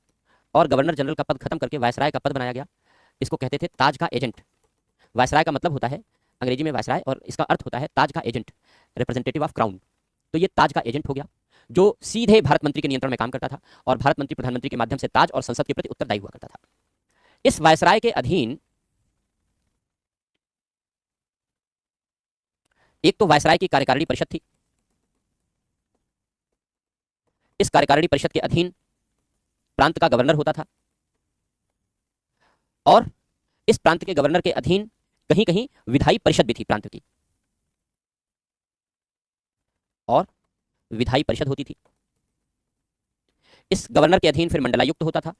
और गवर्नर जनरल का पद खत्म करके वायसराय का पद बनाया गया। इसको कहते थे ताज का एजेंट। वायसराय का मतलब होता है अंग्रेजी में वायसराय, और इसका अर्थ होता है ताज का एजेंट, रिप्रेजेंटेटिव ऑफ क्राउन। तो ये ताज का एजेंट हो गया, जो सीधे भारत मंत्री के नियंत्रण में काम करता था, और भारत मंत्री प्रधानमंत्री के माध्यम से ताज और संसद के प्रति उत्तरदायी हुआ करता था। इस वायसराय के अधीन एक तो वायसराय की कार्यकारिणी परिषद थी। इस कार्यकारिणी परिषद के अधीन प्रांत का गवर्नर होता था, और इस प्रांत के गवर्नर के अधीन कहीं कहीं विधायी परिषद भी थी प्रांत की, और विधायी परिषद होती थी। इस गवर्नर के अधीन फिर मंडलायुक्त होता था,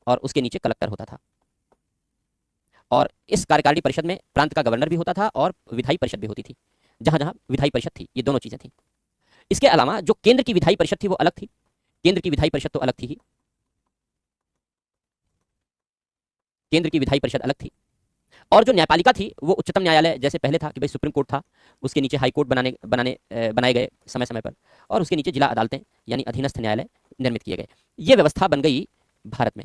और उसके नीचे कलेक्टर होता था। और इस कार्यकारिणी परिषद में प्रांत का गवर्नर भी होता था और विधायी परिषद भी होती थी। जहां जहां विधायी परिषद थी, ये दोनों चीजें थी। इसके अलावा जो केंद्र की विधायी परिषद थी वो अलग थी। केंद्र की विधायी परिषद तो अलग थी ही, केंद्र की विधायी परिषद अलग थी। और जो न्यायपालिका थी वो उच्चतम न्यायालय जैसे पहले था कि भाई सुप्रीम कोर्ट था, उसके नीचे हाई कोर्ट बनाए गए समय समय पर, और उसके नीचे जिला अदालतें यानी अधीनस्थ न्यायालय निर्मित किए गए। ये व्यवस्था बन गई भारत में।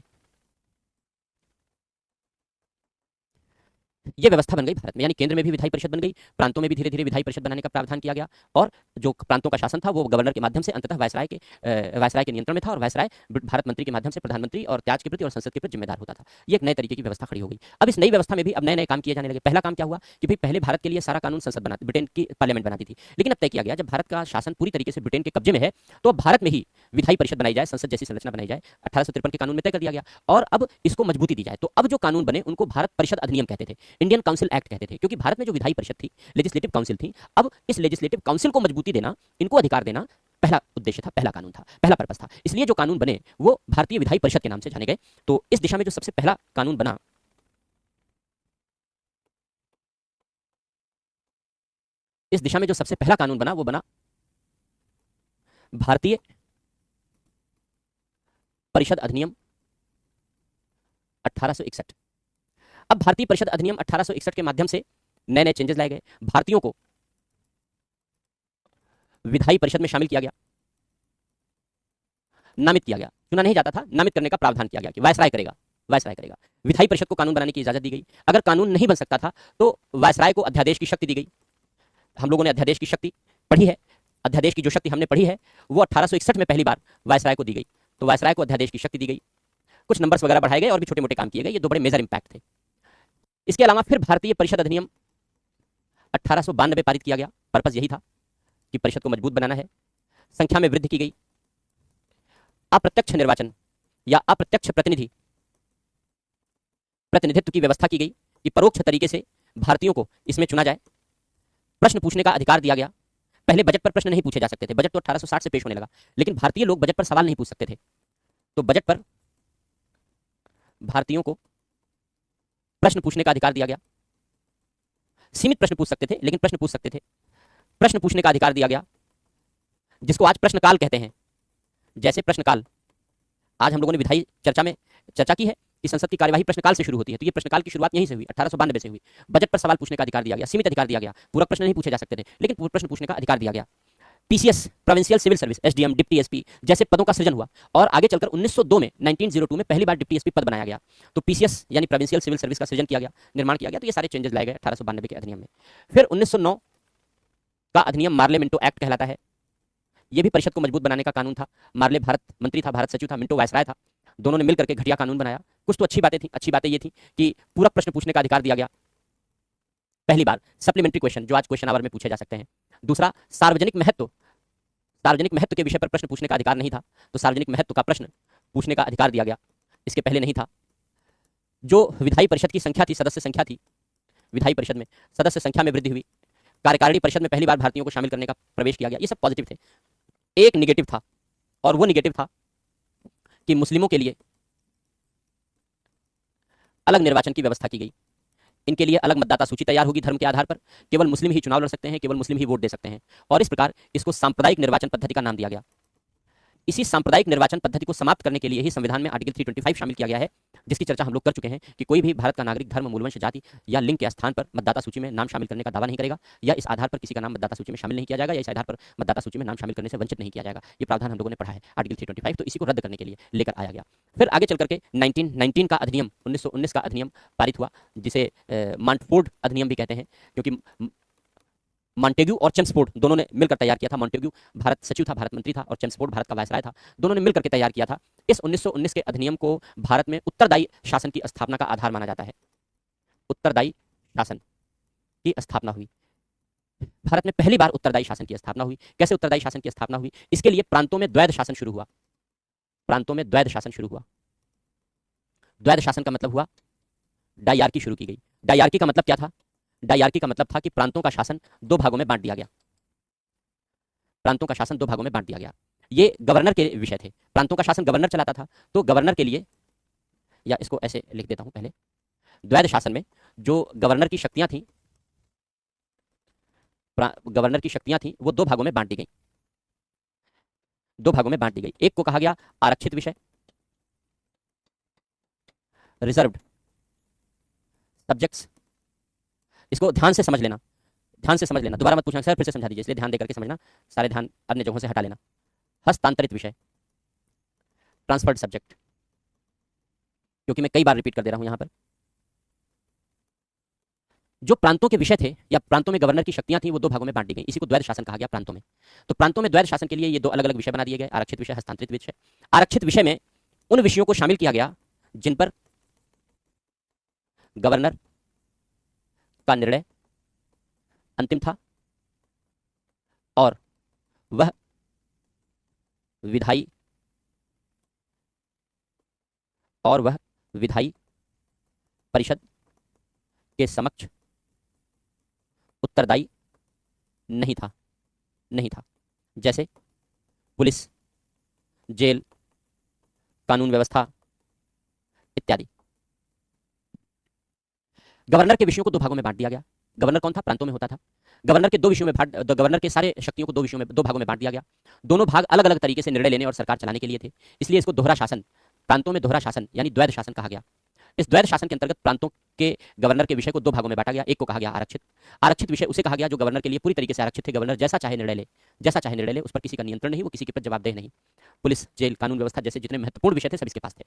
ये व्यवस्था बन गई भारत में, यानी केंद्र में भी विधायी परिषद बन गई, प्रांतों में भी धीरे धीरे विधायी परिषद बनाने का प्रावधान किया गया, और जो प्रांतों का शासन था वो गवर्नर के माध्यम से अंततः वायसराय के नियंत्रण में था, और वायसराय भारत मंत्री के माध्यम से प्रधानमंत्री और त्याज के प्रति और संसद के प्रति जिम्मेदार होता था। ये एक नए तरीके की व्यवस्था खड़ी हो गई। अब इस नई व्यवस्था में भी अब नए नए काम किए जाने लगे। पहला काम क्या हुआ कि भाई पहले भारत के लिए सारा कानून संसद बनाती, ब्रिटेन की पार्लियामेंट बनाती थी, लेकिन अब तय किया गया जब भारत का शासन पूरी तरीके से ब्रिटेन के कब्जे में है तो अब भारत में ही विधायी परिषद बनाई जाए, संसद जैसी संरचना बनाई जाए। 1853 के कानून में तय कर दिया गया, और अब इसको मजबूती दी जाए। तो अब जो कानून बने उनको भारत परिषद अधिनियम कहते थे, इंडियन काउंसिल एक्ट कहते थे, क्योंकि भारत में जो विधायी परिषद थी, लेजिस्लेटिव काउंसिल थी, अब इस लेजिस्लेटिव काउंसिल को मजबूती देना, इनको अधिकार देना पहला उद्देश्य था, पहला कानून था, पहला पर्पस था। इसलिए जो कानून बने वो भारतीय विधायी परिषद के नाम से जाने गए। तो इस दिशा में जो सबसे पहला कानून बना, इस दिशा में जो सबसे पहला कानून बना वो बना भारतीय परिषद अधिनियम 1861। अब भारतीय परिषद अधिनियम 1861 के माध्यम से नए नए चेंजेस लाए गए। भारतीयों को विधायी परिषद में शामिल किया गया, नामित किया गया, चुना नहीं जाता था, नामित करने का प्रावधान किया गया कि वायसराय करेगा, वायसराय करेगा। विधायी परिषद को कानून बनाने की इजाजत दी गई। अगर कानून नहीं बन सकता था तो वायसराय को अध्यादेश की शक्ति दी गई। हम लोगों ने अध्यादेश की शक्ति पढ़ी है, अध्यादेश की जो शक्ति हमने पढ़ी है वो 1861 में पहली बार वायसराय को दी गई। तो वायसराय को अध्यादेश की शक्ति दी गई, कुछ नंबर्स वगैरह बढ़ाए गए और भी छोटे मोटे काम किए गए। ये दो बड़े मेजर इंपैक्ट थे। इसके अलावा फिर भारतीय परिषद अधिनियम 1892 में पारित किया गया। पर्पस यही था कि परिषद को मजबूत बनाना है, संख्या में वृद्धि की गई, अप्रत्यक्ष निर्वाचन या अप्रत्यक्ष प्रतिनिधित्व की व्यवस्था की गई कि परोक्ष तरीके से भारतीयों को इसमें चुना जाए। प्रश्न पूछने का अधिकार दिया गया। पहले बजट पर प्रश्न नहीं पूछे जा सकते थे, बजट तो 1860 से पेश होने लगा, लेकिन भारतीय लोग बजट पर सवाल नहीं पूछ सकते थे। तो बजट पर भारतीयों को प्रश्न पूछने का अधिकार दिया गया। सीमित प्रश्न पूछ सकते थे, लेकिन प्रश्न पूछ सकते थे। प्रश्न पूछने का अधिकार दिया गया, जिसको आज प्रश्नकाल कहते हैं। जैसे प्रश्नकाल, आज हम लोगों ने विधायी चर्चा में चर्चा की है कि संसद की कार्यवाही प्रश्नकाल से शुरू होती है, तो ये प्रश्नकाल की शुरुआत यहीं से हुई, 1892 से हुई। बजट पर सवाल पूछने का अधिकार दिया गया, सीमित अधिकार दिया गया, पूरा प्रश्न नहीं पूछे जा सकते थे, लेकिन पूरा प्रश्न पूछने का अधिकार दिया गया। PCS, provincial civil service, SDM, deputy SP जैसे पदों का सृजन हुआ, और आगे चलकर 1902 में 1902 में पहली बार डिप्टी एसपी पद बनाया गया। तो पीसीएस यानी प्रोविंशियल सिविल सर्विस का सृजन किया गया, निर्माण किया गया। तो ये सारे चेंजेस लाए गए 1892 के अधिनियम में। फिर 1909 का अधिनियम मार्ले मिंटो एक्ट कहलाता है। यह भी परिषद को मजबूत बनाने का कानून था। मार्ले भारत मंत्री था, भारत सचिव था, मिंटो वायसराय था। दोनों ने मिलकर के घटिया कानून बनाया। कुछ तो अच्छी बातें थी। अच्छी बातें ये थी कि पूरा प्रश्न पूछने का अधिकार दिया गया, पहली बार सप्लीमेंट्री क्वेश्चन जो आज क्वेश्चन आवर में पूछे जा सकते हैं। दूसरा, सार्वजनिक महत्व के विषय पर प्रश्न पूछने का अधिकार नहीं था, तो सार्वजनिक महत्व का प्रश्न पूछने का अधिकार दिया गया, इसके पहले नहीं था। जो विधायी परिषद की संख्या थी, सदस्य संख्या थी, विधायी परिषद में सदस्य संख्या में वृद्धि हुई। कार्यकारिणी परिषद में पहली बार भारतीयों को शामिल करने का प्रवेश किया गया। ये सब पॉजिटिव थे। एक निगेटिव था, और वो निगेटिव था कि मुस्लिमों के लिए अलग निर्वाचन की व्यवस्था की गई। इनके लिए अलग मतदाता सूची तैयार होगी धर्म के आधार पर। केवल मुस्लिम ही चुनाव लड़ सकते हैं, केवल मुस्लिम ही वोट दे सकते हैं, और इस प्रकार इसको सांप्रदायिक निर्वाचन पद्धति का नाम दिया गया। इसी सांप्रदायिक निर्वाचन पद्धति को समाप्त करने के लिए ही संविधान में आर्टिकल 325 शामिल किया गया है, जिसकी चर्चा हम लोग कर चुके हैं कि कोई भी भारत का नागरिक धर्म, मूलवंश, जाति या लिंग के स्थान पर मतदाता सूची में नाम शामिल करने का दावा नहीं करेगा, या इस आधार पर किसी का नाम मतदाता सूची में शामिल नहीं किया जाएगा, या इस आधार पर मतदाता सूची में नाम शामिल करने से वंचित नहीं किया जाएगा। ये प्रावधान हम लोगों ने पढ़ा है आर्टिकल 325। तो इसी को रद्द करने के लिए लेकर आया गया। फिर आगे चल करके 1919 का अधिनियम, 1919 का अधिनियम पारित हुआ, जिसे मॉन्टफोर्ड अधिनियम भी कहते हैं, क्योंकि मॉन्टेग्यू और चेम्सफोर्ड दोनों ने मिलकर तैयार किया था। मॉन्टेग्यू भारत सचिव था, भारत मंत्री था, और चेम्सफोर्ड भारत का वायसराय था। दोनों ने मिलकर के तैयार किया था। इस 1919 के अधिनियम को भारत में उत्तरदायी शासन की स्थापना का आधार माना जाता है। उत्तरदायी शासन की स्थापना हुई भारत में, पहली बार उत्तरदायी शासन की स्थापना हुई। कैसे उत्तरदायी शासन की स्थापना हुई? इसके लिए प्रांतों में द्वैध शासन शुरू हुआ। प्रांतों में द्वैध शासन शुरू हुआ। द्वैध शासन का मतलब हुआ डायरकी शुरू की गई। डायरकी का मतलब क्या था? डायरकी का मतलब था कि प्रांतों का शासन दो भागों में बांट दिया गया। प्रांतों का शासन दो भागों में बांट दिया गया। ये गवर्नर के विषय थे। प्रांतों का शासन गवर्नर चलाता था, तो गवर्नर के लिए, या इसको ऐसे लिख देता हूं पहले, द्वैध शासन में जो गवर्नर की शक्तियां थी, वो दो भागों में बांट दी गई। दो भागों में बांट दी गई। एक को कहा गया आरक्षित विषय, रिजर्व्ड सब्जेक्ट्स, इसको ध्यान से समझ लेना, ध्यान से समझ लेना, दोबारा मत पूछना सर फिर से समझा दीजिए, इसलिए ध्यान देकर के समझना, सारे ध्यान अन्य जगहों से हटा लेना। हस्तांतरित विषय, ट्रांसफर्ड सब्जेक्ट, क्योंकि मैं कई बार रिपीट कर दे रहा हूं यहां पर। जो प्रांतों के विषय थे या प्रांतों में गवर्नर की शक्तियां थी वो दो भागों में बांट दी गई, इसी को द्वैध शासन कहा गया प्रांतों में। तो प्रांतों में द्वैध शासन के लिए ये दो अलग अलग विषय बना दिए गए, आरक्षित विषय, हस्तांतरित विषय। आरक्षित विषय में उन विषयों को शामिल किया गया जिन पर गवर्नर का निर्णय अंतिम था और वह विधायी परिषद के समक्ष उत्तरदायी नहीं था। जैसे पुलिस, जेल, कानून व्यवस्था इत्यादि। गवर्नर के विषयों को दो भागों में बांट दिया गया। गवर्नर कौन था? प्रांतों में होता था। गवर्नर के दो विषयों में गवर्नर के सारे शक्तियों को दो भागों में बांट दिया गया। दोनों भाग अलग अलग तरीके से निर्णय लेने और सरकार चलाने के लिए थे, इसलिए इसको दोहरा शासन, प्रांतों में दोहरा शासन यानी द्वैध शासन कहा गया। इस द्वैध शासन के अंतर्गत प्रांतों के गवर्नर के विषय को दो भागों में बांटा गया। एक को कहा गया आरक्षित। आरक्षित विषय उसे कहा गया जो गवर्नर के लिए पूरी तरीके से आरक्षित थे। गवर्नर जैसा चाहे निर्णय ले, उस पर किसी का नियंत्रण नहीं, वो किसी के प्रति जवाबदेह नहीं। पुलिस, जेल, कानून व्यवस्था जैसे जितने महत्वपूर्ण विषय थे सब इसके पास थे।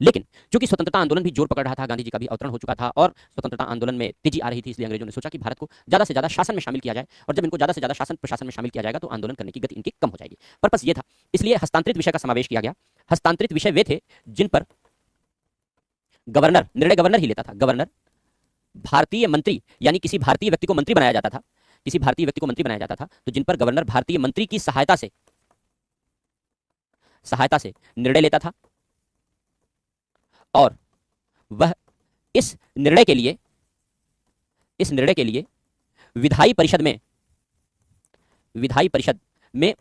लेकिन चूंकि स्वतंत्रता आंदोलन भी जोर पकड़ रहा था, गांधी जी का भी अवतरण हो चुका था और स्वतंत्रता आंदोलन में तेजी आ रही थी, इसलिए अंग्रेजों ने सोचा कि भारत को ज्यादा से ज्यादा शासन में शामिल किया जाए, और जब इनको ज्यादा से ज्यादा शासन प्रशासन में शामिल किया जाएगा तो आंदोलन करने की गति इनकी कम हो जाएगी। पर्पस ये था, इसलिए हस्तांतरित विषय का समावेश किया गया। हस्तांतरित विषय वे थे जिन पर निर्णय गवर्नर ही लेता था। गवर्नर भारतीय मंत्री यानी किसी भारतीय व्यक्ति को मंत्री बनाया जाता था, तो जिन पर गवर्नर भारतीय मंत्री की सहायता से निर्णय लेता था और वह इस निर्णय के लिए विधायी परिषद में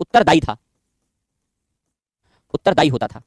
उत्तरदायी होता था।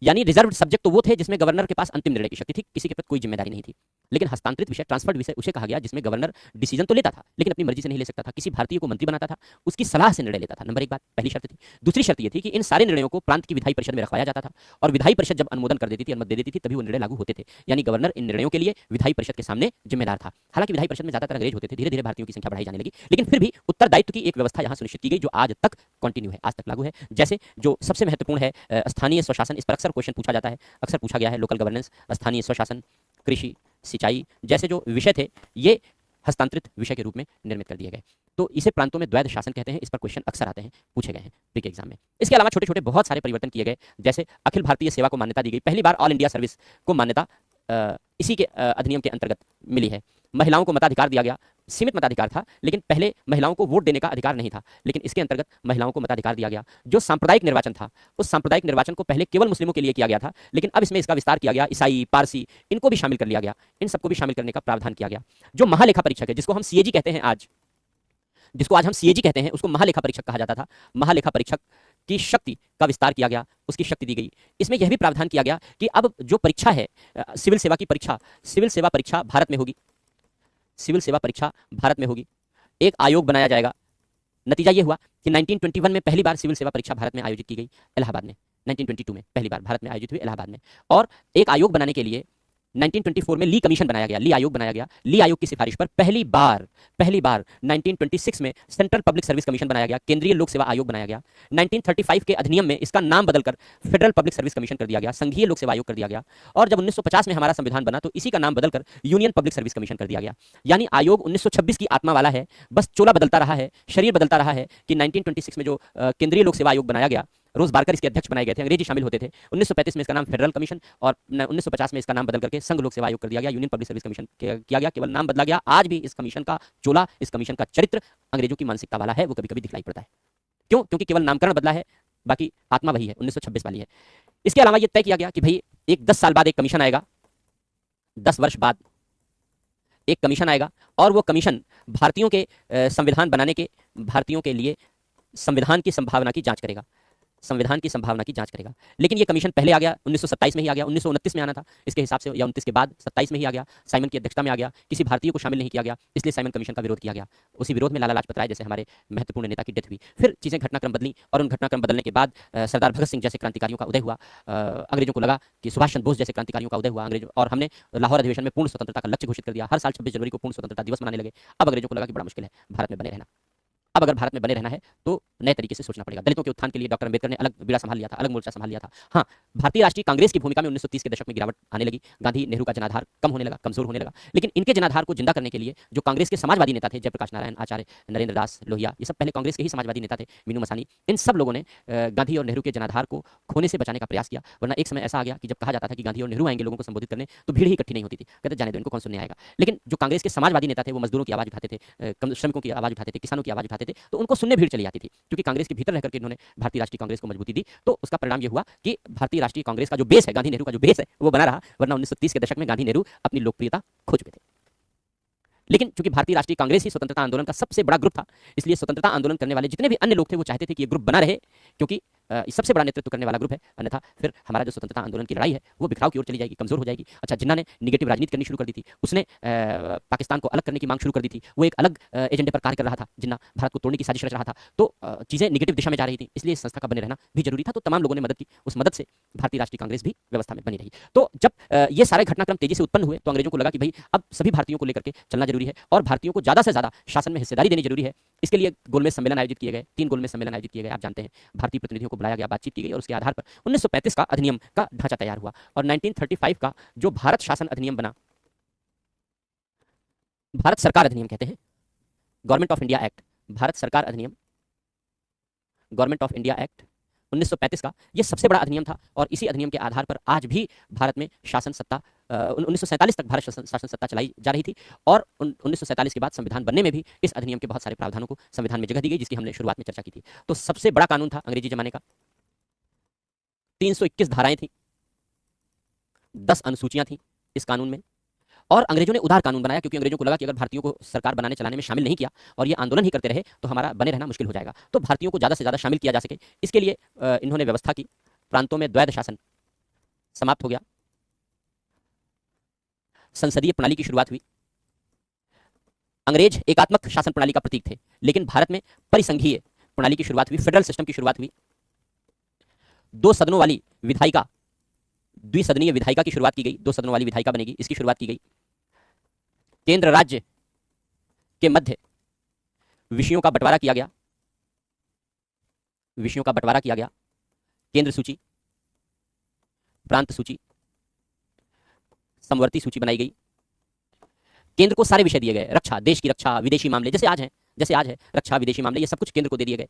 यानी रिजर्व सब्जेक्ट तो वो थे जिसमें गवर्नर के पास अंतिम निर्णय की शक्ति थी, किसी के प्रति कोई जिम्मेदारी नहीं थी। लेकिन हस्तांतरित विषय, ट्रांसफर्ड विषय उसे कहा गया जिसमें गवर्नर डिसीजन तो लेता था लेकिन अपनी मर्जी से नहीं ले सकता था, किसी भारतीय को मंत्री बनाता था, उसकी सलाह से निर्णय लेता था। नंबर एक बात, पहली शर्त थी। दूसरी शर्त यह थी कि इन सारे निर्णयों को प्रांत की विधायी परिषद में रखवाया जाता था और विधायी परिषद जब अनुमोदन कर देती थी, अनुमति दे देती थी, तभी वो निर्णय लागू होते थे। यानी गवर्नर इन निर्णयों के लिए विधायी परिषद के सामने जिम्मेदार था। हालांकि विधायी परिषद में ज्यादातर अंग्रेज होते थे, धीरे धीरे भारतीयों की संख्या बढ़ाई जाने लगी, लेकिन फिर भी उत्तरदायित्व की एक व्यवस्था यहां सुनिश्चित की गई जो आज तक कंटिन्यू है, आज तक लागू है। जैसे जो सबसे महत्वपूर्ण है स्थानीय स्वशासन, इस पर अक्सर क्वेश्चन पूछा जाता है, अक्सर पूछा गया है। लोकल गवर्नेंस, स्थानीय स्वशासन, कृषि, सिंचाई जैसे जो विषय थे ये हस्तांतरित विषय के रूप में निर्मित कर दिए गए। तो इसे प्रांतों में द्वैध शासन कहते हैं। इस पर क्वेश्चन अक्सर आते हैं, पूछे गए हैं प्री के एग्जाम में। इसके अलावा छोटे छोटे बहुत सारे परिवर्तन किए गए, जैसे अखिल भारतीय सेवा को मान्यता दी गई। पहली बार ऑल इंडिया सर्विस को मान्यता इसी के अधिनियम के अंतर्गत मिली है। महिलाओं को मताधिकार दिया गया, सीमित मताधिकार था, लेकिन पहले महिलाओं को वोट देने का अधिकार नहीं था, लेकिन इसके अंतर्गत महिलाओं को मताधिकार दिया गया। जो सांप्रदायिक निर्वाचन था, उस सांप्रदायिक निर्वाचन को पहले केवल मुस्लिमों के लिए किया गया था, लेकिन अब इसमें इसका विस्तार किया गया, ईसाई, पारसी, इनको भी शामिल कर लिया गया। इन सबको भी शामिल करने का प्रावधान किया गया। जो महालेखा परीक्षक है, जिसको हम सीएजी कहते हैं आज, उसको महालेखा परीक्षक कहा जाता था। महालेखा परीक्षक की शक्ति का विस्तार किया गया, उसकी शक्ति दी गई। इसमें यह भी प्रावधान किया गया कि अब जो परीक्षा है सिविल सेवा की परीक्षा, सिविल सेवा परीक्षा भारत में होगी। एक आयोग बनाया जाएगा। नतीजा यह हुआ कि 1921 में पहली बार सिविल सेवा परीक्षा भारत में आयोजित की गई, इलाहाबाद में। 1922 में पहली बार भारत में आयोजित हुई, इलाहाबाद में। और एक आयोग बनाने के लिए 1924 में ली कमीशन बनाया गया, ली आयोग बनाया गया। ली आयोग की सिफारिश पर पहली बार 1926 में सेंट्रल पब्लिक सर्विस कमीशन बनाया गया, केंद्रीय लोक सेवा आयोग बनाया गया। 1935 के अधिनियम में इसका नाम बदलकर फेडरल पब्लिक सर्विस कमीशन कर दिया गया, संघीय लोक सेवा आयोग कर दिया गया। और जब 1950 में हमारा संविधान बना तो इसी का नाम बदलकर यूनियन पब्लिक सर्विस कमीशन कर दिया गया। यानी आयोग 1926 की आत्मा वाला है, बस चोला बदलता रहा है, शरीर बदलता रहा है कि 1926 में जो केंद्रीय लोक सेवा आयोग बनाया गया, रोज बारकर इसके अध्यक्ष बनाए गए थे, अंग्रेजी शामिल होते थे। 1935 में इसका नाम फेडरल कमीशन और 1950 में इसका नाम बदल करके संघ लोक सेवा आयोग कर दिया गया, यूनियन पब्लिक सर्विस कमीशन किया गया। केवल नाम बदला गया। आज भी इस कमीशन का चोला, इस कमीशन का चरित्र अंग्रेजों की मानसिकता वाला है, वो कभी कभी दिखलाई पड़ता है। क्यों? क्योंकि केवल नामकरण बदला है, बाकी आत्मा वही है, 1926 वाली है। इसके अलावा यह तय किया गया कि भाई 10 साल बाद एक कमीशन आएगा, 10 वर्ष बाद एक कमीशन आएगा और वो कमीशन भारतीयों के संविधान बनाने के, भारतीयों के लिए संविधान की संभावना की जांच करेगा। संविधान की संभावना की जांच करेगा। लेकिन ये कमीशन पहले आ गया, 1927 में ही आ गया, 1929 में आना था इसके हिसाब से, या 29 के बाद 27 में ही आ गया, साइमन की अध्यक्षता में आ गया, किसी भारतीय को शामिल नहीं किया गया, इसलिए साइमन कमीशन का विरोध किया गया। उसी विरोध में लाला लाजपत राय जैसे हमारे महत्वपूर्ण नेता की डेथ हुई। फिर चीज़ें घटनाक्रम बदली, और उन घटनाक्रम बदलने के बाद सरदार भगत सिंह जैसे क्रांतिकारियों का उदय हुआ। अंग्रेजों को लगा कि सुभाष चंद्र बोस जैसे क्रांतिकारियों का उदय हुआ अंग्रेजों, और हमने लाहौर अधिवेशन में पूर्ण स्वतंत्रता का लक्ष्य घोषित कर दिया। हर साल 26 जनवरी को पूर्ण स्वतंत्रता दिवस मनाने लगे। अब अंग्रेजों को लगा कि बड़ा मुश्किल है भारत में बने रहना। अब अगर भारत में बने रहना है तो नए तरीके से सोचना पड़ेगा। दलितों के उत्थान के लिए डॉक्टर अंबेडकर ने अलग बीड़ा संभाल लिया था, अलग मोर्चा संभाल लिया था। हाँ, भारतीय राष्ट्रीय कांग्रेस की भूमिका में 1930 के दशक में गिरावट आने लगी। गांधी नेहरू का जनाधार कम होने लगा, कमजोर होने लगा। लेकिन इनके जनाधार को जिंदा करने के लिए जो कांग्रेस के समाजवादी नेता थे, जयप्रकाश नारायण, आचार्य नरेंद्र दास लोहिया, ये सब पहले कांग्रेस के ही समाजवादी नेता थे, मीनू मसानी, इन सब लोगों ने गांधी और नेहरू के जनाधार को खोने से बचाने का प्रयास किया। वरना एक समय ऐसा आ गया कि जब कहा जाता था कि गांधी और नेहरू आएंगे लोगों को संबोधित करने, तो भीड़ ही इकट्ठी नहीं होती थी, कहते जाने दो इनको, कौन सुनने आएगा। लेकिन जो कांग्रेस के समाजवादी नेता थे वो मजदूरों की आवाज उठाते थे, श्रमिकों की आवाज उठाते थे, किसानों की आवाज उठाते थे, तो उनको सुनने भीड़ चली आती थी। क्योंकि कांग्रेस के भीतर रहकर के इन्होंने भारतीय राष्ट्रीय कांग्रेस को मजबूती दी, तो उसका परिणाम यह हुआ कि भारतीय राष्ट्रीय कांग्रेस का जो बेस है, गांधी नेहरू का जो बेस है, वो बना रहा। वरना 1930 के दशक में गांधी नेहरू अपनी लोकप्रियता खो चुके थे। लेकिन चूंकि भारतीय राष्ट्रीय कांग्रेस ही स्वतंत्रता आंदोलन का सबसे बड़ा ग्रुप था, इसलिए स्वतंत्रता आंदोलन करने वाले जितने भी अन्य लोग थे वो चाहते थे कि ये ग्रुप बना रहे, क्योंकि सबसे बड़ा नेतृत्व करने वाला ग्रुप है। अन्यथा फिर हमारा जो स्वतंत्रता आंदोलन की लड़ाई है वो बिखराव की ओर चली जाएगी, कमजोर हो जाएगी। अच्छा, जिन्ना ने निगेटिव राजनीति करनी शुरू कर दी थी, उसने पाकिस्तान को अलग करने की मांग शुरू कर दी थी, वो एक अलग एजेंडे पर कार्य कर रहा था। जिन्ना भारत को तोड़ने की साजिश रच रहा था, तो चीजें निगेटिव दिशा में जा रही थी, इसलिए इस संस्था का बने रहना भी जरूरी था। तो तमाम लोगों ने मदद की, उस मदद से भारतीय राष्ट्रीय कांग्रेस भी व्यवस्था में बनी रही। तो जब ये सारे घटनाक्रम तेजी से उत्पन्न हुए तो अंग्रेजों को लगा कि भाई अब सभी भारतीयों को लेकर के चलना जरूरी है, और भारतीयों को ज्यादा से ज्यादा शासन में हिस्सेदारी देनी जरूरी है। इसके लिए गोलमेज सम्मेलन आयोजित किए गए, 3 गोलमेज सम्मेलन आयोजित किए गए, आप जानते हैं। भारतीय प्रतिनिधियों को बुलाया गया, बातचीत की गई, और उसके आधार पर 1935 का अधिनियम का ढांचा तैयार हुआ। और 1935 का जो भारत शासन अधिनियम बना, भारत सरकार अधिनियम कहते हैं, government of India act, Bharat सरकार अधिनियम, गवर्नमेंट ऑफ इंडिया एक्ट 1935 का, यह सबसे बड़ा अधिनियम था। और इसी अधिनियम के आधार पर आज भी भारत में शासन सत्ता 1947 तक भारत शासन सत्ता चलाई जा रही थी। और 1947 के बाद संविधान बनने में भी इस अधिनियम के बहुत सारे प्रावधानों को संविधान में जगह दी गई, जिसकी हमने शुरुआत में चर्चा की थी। तो सबसे बड़ा कानून था अंग्रेजी जमाने का। 321 धाराएं थी, 10 अनुसूचियां थी इस कानून में। और अंग्रेजों ने उदार कानून बनाया, क्योंकि अंग्रेजों को लगा कि अगर भारतीयों को सरकार बनाने चलाने में शामिल नहीं किया और ये आंदोलन ही करते रहे तो हमारा बने रहना मुश्किल हो जाएगा। तो भारतीयों को ज्यादा से ज्यादा शामिल किया जा सके, इसके लिए इन्होंने व्यवस्था की। प्रांतों में द्वैध शासन समाप्त हो गया, संसदीय प्रणाली की शुरुआत हुई। अंग्रेज एकात्मक शासन प्रणाली का प्रतीक थे, लेकिन भारत में परिसंघीय प्रणाली की शुरुआत हुई, फेडरल सिस्टम की शुरुआत हुई। 2 सदनों वाली विधायिका, द्विसदनीय विधायिका की शुरुआत की गई, 2 सदनों वाली विधायिका बनेगी, इसकी शुरुआत की गई। केंद्र राज्य के मध्य विषयों का बंटवारा किया गया, विषयों का बंटवारा किया गया। केंद्र सूची, प्रांत सूची, समवर्ती सूची बनाई गई। केंद्र को सारे विषय दिए गए, रक्षा, देश की रक्षा, विदेशी मामले, जैसे आज है रक्षा, विदेशी मामले, ये सब कुछ केंद्र को दे दिए गए।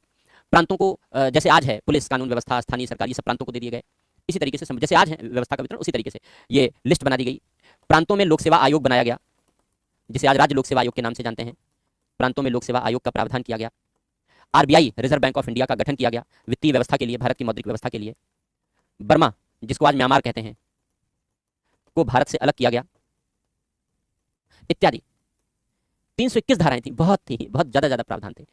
प्रांतों को जैसे आज है पुलिस, कानून व्यवस्था, स्थानीय सरकार, ये सब प्रांतों को दे दिए गए। इसी तरीके से जैसे आज है व्यवस्था का वितरण, उसी तरीके से ये लिस्ट बना दी गई। प्रांतों में लोक सेवा आयोग बनाया गया, जिसे आज राज्य लोक सेवा आयोग के नाम से जानते हैं। प्रांतों में लोक सेवा आयोग का प्रावधान किया गया। RBI, reserve bank of India का गठन किया गया वित्तीय व्यवस्था के लिए, भारत की मौद्रिक व्यवस्था के लिए। बर्मा, जिसको आज म्यांमार कहते हैं, को भारत से अलग किया गया, इत्यादि। 321 धाराएं थी, बहुत ज्यादा प्रावधान थे।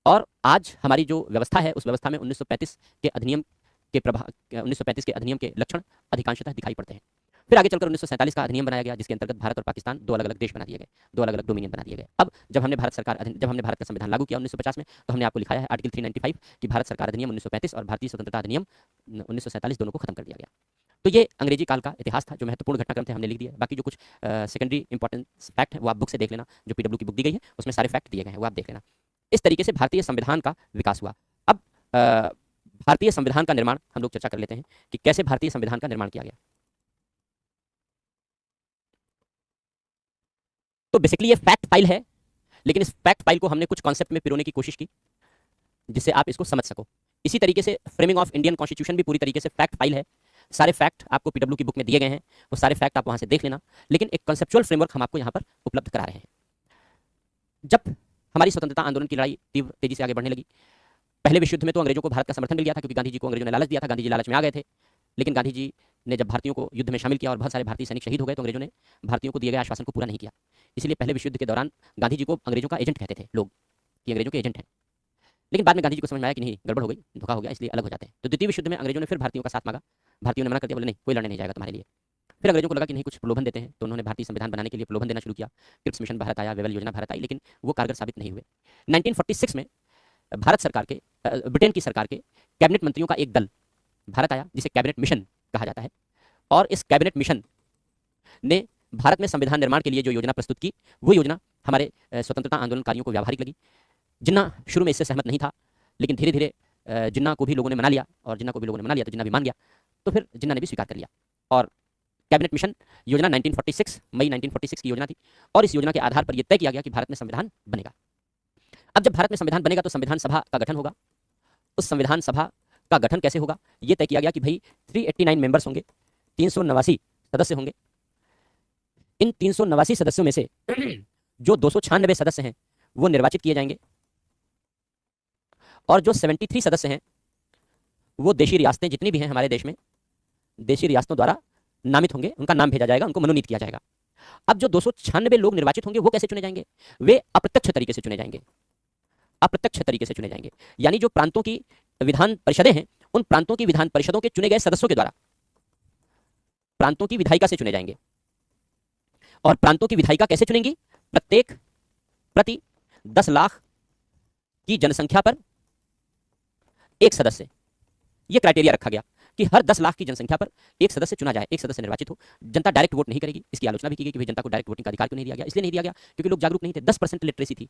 और आज हमारी जो व्यवस्था है, उस व्यवस्था में 1935 के अधिनियम के प्रभाव, 1935 के अधिनियम के लक्षण अधिकांशतः दिखाई पड़ते हैं। फिर आगे चलकर 1947 का अधिनियम बनाया गया, जिसके अंतर्गत भारत और पाकिस्तान 2 अलग अलग देश बना दिए गए, 2 अलग अलग डोमिनियन बना दिए गए। अब जब हमने भारत का संविधान लागू किया 1950 में, तो हमने आपको लिखाया है आर्टिकल 395 कि भारत सरकार अधिनियम 1935 और भारतीय स्वतंत्रता अधिनियम 1947 दोनों को खत्म कर दिया गया। तो ये अंग्रेजी काल का इतिहास था, जो महत्वपूर्ण घटनाक्रम थे हमने लिख दिया। बाकी जो कुछ सेकेंडरी इंपॉर्टेंस फैक्ट है वो आप बुक से देख लेना, जो पीडब्ल्यू की बुक दी गई है उसमें सारे फैक्ट दिए गए हैं, वो आप देख लेना। इस तरीके से भारतीय संविधान का विकास हुआ। अब भारतीय संविधान का निर्माण हम लोग चर्चा कर लेते हैं कि कैसे भारतीय संविधान का निर्माण किया गया। तो बेसिकली ये फैक्ट फाइल है, लेकिन इस फैक्ट फाइल को हमने कुछ कॉन्सेप्ट में पिरोने की कोशिश की, जिससे आप इसको समझ सको। इसी तरीके से फ्रेमिंग ऑफ इंडियन कॉन्स्टिट्यूशन भी पूरी तरीके से फैक्ट फाइल है। सारे फैक्ट आपको पीडब्ल्यू की बुक में दिए गए हैं, वो सारे फैक्ट आप वहां से देख लेना। लेकिन एक कॉन्सेप्चुअल फ्रेमवर्क हम आपको यहाँ पर उपलब्ध करा रहे हैं। जब हमारी स्वतंत्रता आंदोलन की लड़ाई तीव्र तेजी से आगे बढ़ने लगी, पहले विश्व युद्ध में तो अंग्रेजों को भारत का समर्थन मिल गया था, क्योंकि गांधी जी को अंग्रेजों ने लालच दिया था, गांधी जी लालच में आ गए थे। लेकिन गांधी जी ने जब भारतीयों को युद्ध में शामिल किया और बहुत सारे भारतीय सैनिक शहीद हो गए, तो अंग्रेजों ने भारतीयों को दिए गए आश्वासन को पूरा नहीं किया। इसलिए पहले विश्व युद्ध के दौरान गांधी जी को अंग्रेजों का एजेंट कहते थे लोग, कि अंग्रेजों के एजेंट हैं। लेकिन बाद में गांधी जी को समझ में आया कि नहीं, गड़बड़ हो गई, धोखा हो गया, इसलिए अलग हो जाते हैं। तो द्वितीय विश्व युद्ध में अंग्रेजों ने फिर भारतीयों का साथ मांगा, भारतीयों ने मना कर दिया, बोले नहीं, कोई लड़ने नहीं जाएगा तुम्हारे लिए। फिर अंग्रेजों को लगा कि नहीं, कुछ प्रलोभन देते हैं, तो उन्होंने भारतीय संविधान बनाने के लिए प्रलोभन देना शुरू किया। क्रिप्स मिशन भारत आया, वेवल योजना भारत आई, लेकिन वो कारगर साबित नहीं हुए। 1946 में भारत सरकार के ब्रिटेन की सरकार के कैबिनेट मंत्रियों का एक दल भारत आया, जिसे कैबिनेट मिशन कहा जाता है। और इस कैबिनेट मिशन ने भारत में संविधान निर्माण के लिए जो योजना प्रस्तुत की, वो योजना हमारे स्वतंत्रता आंदोलनकारियों को व्यावहारिक लगी। जिन्ना शुरू में इससे सहमत नहीं था, लेकिन धीरे धीरे जिन्ना को भी लोगों ने मना लिया, और जिन्ना को भी लोगों ने मना लिया तो जिन्ना भी मान गया, तो फिर जिन्ना ने भी स्वीकार कर लिया। और कैबिनेट मिशन योजना 1946 मई 1946 की योजना थी, और इस योजना के आधार पर यह तय किया गया कि भारत में संविधान बनेगा। अब जब भारत में संविधान बनेगा तो संविधान सभा का गठन होगा। उस संविधान सभा का गठन कैसे होगा, यह तय किया गया कि भाई 389 मेंबर्स होंगे, 389 सदस्य होंगे। इन 389 सदस्यों में से जो 296 सदस्य हैं वो निर्वाचित किए जाएंगे, और जो 73 सदस्य हैं वो देशी रियासतें जितनी भी हैं हमारे देश में, देशी रियासतों द्वारा नामित होंगे, उनका नाम भेजा जाएगा, उनको मनोनीत किया जाएगा। अब जो 296 लोग निर्वाचित होंगे वो कैसे चुने जाएंगे, वे अप्रत्यक्ष तरीके से चुने जाएंगे, अप्रत्यक्ष तरीके से चुने जाएंगे। यानी जो प्रांतों की विधान परिषदें हैं, उन प्रांतों की विधान परिषदों के चुने गए सदस्यों के द्वारा प्रांतों की विधायिका से चुने जाएंगे। और प्रांतों की विधायिका कैसे चुनेंगी, प्रति 10 लाख की जनसंख्या पर एक सदस्य। यह क्राइटेरिया रखा गया कि हर 10 लाख की जनसंख्या पर एक सदस्य चुना जाए, एक सदस्य निर्वाचित हो। जनता डायरेक्ट वोट नहीं करेगी, इसकी आलोचना भी की गई कि भाई जनता को डायरेक्ट वोटिंग का अधिकार क्यों नहीं दिया गया। इसलिए नहीं दिया गया क्योंकि लोग जागरूक नहीं थे, 10% लिटरेसी थी,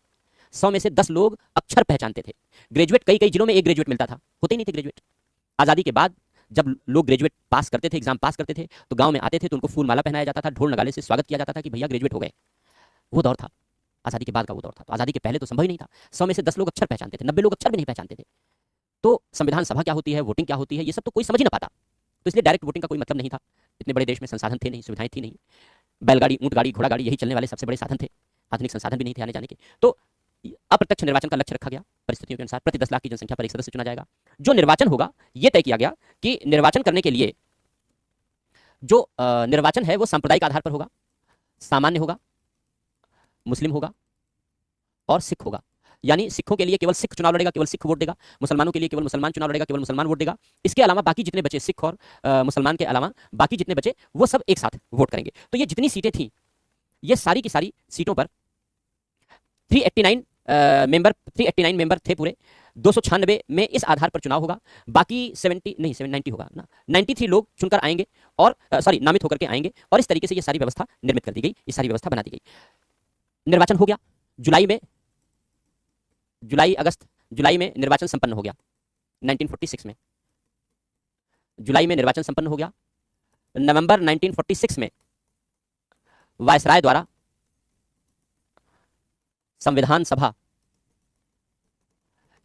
100 में से 10 लोग अक्षर पहचानते थे। ग्रेजुएट कई कई जिलों में एक ग्रेजुएट मिलता था, होते ही नहीं थे ग्रेजुएट। आज़ादी के बाद जब लोग ग्रेजुएट पास करते थे, एग्जाम पास करते थे, तो गांव में आते थे तो उनको फूल माला पहनाया जाता था, ढोल नगाड़े से स्वागत किया जाता था कि भैया ग्रेजुएट हो गए। वो दौर था, आज़ादी के बाद का वो दौर था। तो आज़ादी के पहले तो संभव ही नहीं था, 100 में से 10 लोग अक्षर पहचानते थे, 90 लोग अक्षर भी नहीं पहचानते थे। तो संविधान सभा क्या होती है, वोटिंग क्या होती है, ये सब तो कोई समझ ही ना पाता। तो इसलिए डायरेक्ट वोटिंग का कोई मतलब नहीं था। इतने बड़े देश में संसाधन थे नहीं, सुविधाएं थी नहीं, बैलगाड़ी, ऊंट गाड़ी, घोड़ा गाड़ी, यही चलने वाले सबसे बड़े साधन थे, आधुनिक संसाधन भी नहीं थे आने जाने के। तो अप्रत्यक्ष निर्वाचन का लक्ष्य रखा गया, परिस्थितियों के अनुसार प्रति 10 लाख की जनसंख्या पर एक सदस्य चुना जाएगा। जो निर्वाचन होगा, यह तय किया गया कि निर्वाचन करने के लिए जो निर्वाचन है वो सांप्रदायिक आधार पर होगा, सामान्य होगा, मुस्लिम होगा और सिख होगा। यानी सिखों के लिए केवल सिख चुनाव लड़ेगा, केवल सिख वोट देगा, मुसलमानों के लिए केवल मुसलमान चुनाव लड़ेगा, केवल मुसलमान वोट देगा। इसके अलावा बाकी जितने बचे, सिख और मुसलमान के अलावा बाकी जितने बचे, वो सब एक साथ वोट करेंगे। तो ये जितनी सीटें थी, ये सारी की सारी सीटों पर 389 मेंबर थे पूरे, 296 में इस आधार पर चुनाव होगा। बाकी 90 होगा ना, 93 लोग चुनकर आएंगे और नामित होकर के आएंगे। और इस तरीके से ये सारी व्यवस्था निर्मित कर दी गई, ये सारी व्यवस्था बना दी गई। निर्वाचन हो गया, जुलाई में निर्वाचन संपन्न हो गया। 1946 में जुलाई में निर्वाचन संपन्न हो गया। नवंबर 1946 में वायसराय द्वारा संविधान सभा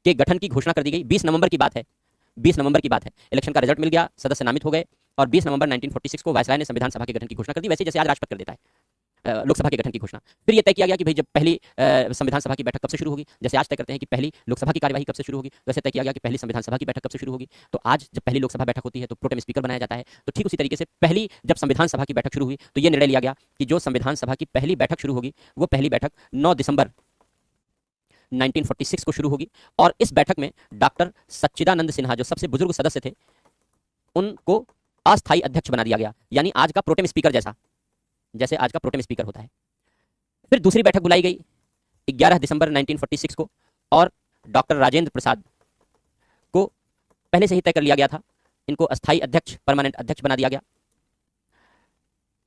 के गठन की घोषणा कर दी गई। 20 नवंबर की बात है, 20 नवंबर की बात है। इलेक्शन का रिजल्ट मिल गया, सदस्य नामित हो गए, और 20 नवंबर 1946 को वायसराय ने संविधान सभा के गठन की घोषणा कर दी, वैसे जैसे आज राष्ट्रपति कर देता है लोकसभा के गठन की घोषणा। फिर यह तय किया गया कि भाई जब पहली संविधान सभा की बैठक कब से शुरू होगी, जैसे आज तय करते हैं कि पहली लोकसभा की कार्यवाही कब से शुरू होगी, वैसे तय किया गया कि पहली संविधान सभा की बैठक कब से शुरू होगी। तो आज जब पहली लोकसभा बैठक होती है तो प्रोटेम स्पीकर बनाया जाता है। तो ठीक उसी तरीके से पहली जब संविधान सभा की बैठक शुरू हुई तो यह निर्णय लिया गया कि जो संविधान सभा की पहली बैठक शुरू होगी, वो पहली बैठक 9 दिसंबर 1946 को शुरू होगी। और इस बैठक में डॉक्टर सच्चिदानंद सिन्हा, जो सबसे बुजुर्ग सदस्य थे, उनको अस्थायी अध्यक्ष बना दिया गया, यानी आज का प्रोटेम स्पीकर जैसे आज का प्रोटेम स्पीकर होता है। फिर दूसरी बैठक बुलाई गई 11 दिसंबर 1946 को, और डॉक्टर राजेंद्र प्रसाद को पहले से ही तय कर लिया गया था, इनको अस्थायी अध्यक्ष, परमानेंट अध्यक्ष बना दिया गया।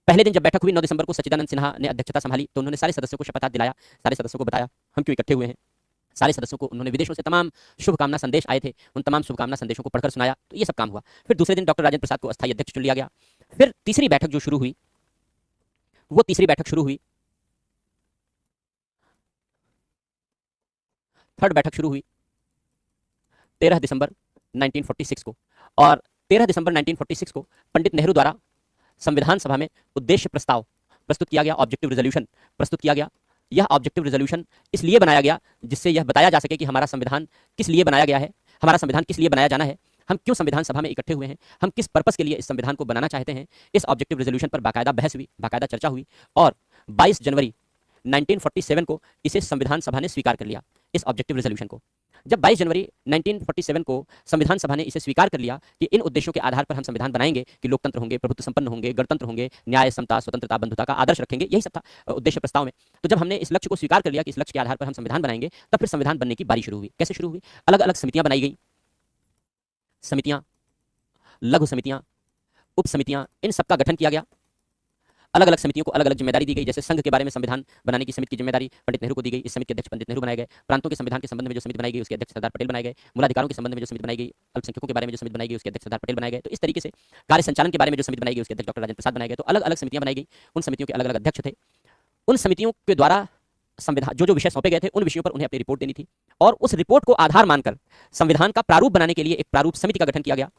पहले दिन जब बैठक हुई 9 दिसंबर को, सच्चिदानंद सिन्हा ने अध्यक्षता संभाली, तो उन्होंने सारे सदस्यों को शपथ दिलाया, सारे सदस्यों को बताया हम क्यों इकट्ठे हुए हैं। सारे सदस्यों को उन्होंने विदेशों से तमाम शुभकामना संदेश आए थे, उन तमाम शुभकामना संदेशों को पढ़कर सुनाया। तो ये सब काम हुआ। फिर दूसरे दिन डॉक्टर राजेंद्र प्रसाद को अस्थायी अध्यक्ष चुन लिया गया। फिर तीसरी बैठक जो शुरू हुई, वो तीसरी बैठक शुरू हुई, थर्ड बैठक शुरू हुई 13 दिसंबर 1946 को। और 13 दिसंबर 1946 को पंडित नेहरू द्वारा संविधान सभा में उद्देश्य प्रस्ताव प्रस्तुत किया गया, ऑब्जेक्टिव रेजोल्यूशन प्रस्तुत किया गया। यह ऑब्जेक्टिव रेजोल्यूशन इसलिए बनाया गया जिससे यह बताया जा सके कि हमारा संविधान किस लिए बनाया गया है, हमारा संविधान किस लिए बनाया जाना है, हम क्यों संविधान सभा में इकट्ठे हुए हैं, हम किस पर्पस के लिए इस संविधान को बनाना चाहते हैं। इस ऑब्जेक्टिव रेजोल्यूशन पर बाकायदा बहस हुई, बाकायदा चर्चा हुई, और 22 जनवरी 1947 को इसे संविधान सभा ने स्वीकार कर लिया, इस ऑब्जेक्टिव रेजोल्यूशन को। जब 22 जनवरी 1947 को संविधान सभा ने इसे स्वीकार कर लिया कि इन उद्देश्यों के आधार पर हम संविधान बनाएंगे कि लोकतंत्र होंगे, प्रभुत्व संपन्न होंगे, गणतंत्र होंगे, न्याय, समता, स्वतंत्रता, बंधुता का आदर्श रखेंगे, यही सब था उद्देश्य प्रस्ताव में। तो जब हमने इस लक्ष्य को स्वीकार कर लिया कि इस लक्ष्य के आधार पर हम संविधान बनाएंगे, तब फिर संविधान बनने की बारी शुरू हुई। कैसे शुरू हुई? अलग अलग समितियां बनाई गई, समितियां, लघु समितियां, उप समितियां, इन सबका गठन किया गया। अलग अलग समितियों को अलग अलग जिम्मेदारी दी गई। जैसे संघ के बारे में संविधान बनाने की समिति की जिम्मेदारी पंडित नेहरू को दी गई। इस समिति के अध्यक्ष पंडित नेहरू बनाए गए। प्रांतों के संविधान के संबंध में जो समिति बनाई गई उसके अध्यक्ष सरदार पटेल बनाए गए। मूलाधिकारों के संबंध में जो समिति बनाई गई, अल्पसंख्यकों के बारे में जो समिति बनाई गई उसके अध्यक्ष सरदार पटेल बनाए गए। तो इस तरीके से कार्य संचालन के बारे में जो समिति बनाई गई उसके अध्यक्ष डॉक्टर राजेंद्र प्रसाद बनाए गए। तो अलग अलग समितियां बनाई गई, उन समितियों के अलग अलग अध्यक्ष थे। उन समितियों के द्वारा संविधान जो जो विषय सौंपे गए थे उन विषयों पर उन्हें अपनी रिपोर्ट देनी थी, और उस रिपोर्ट को आधार मानकर संविधान का प्रारूप बनाने के लिए एक प्रारूप समिति का गठन किया गया,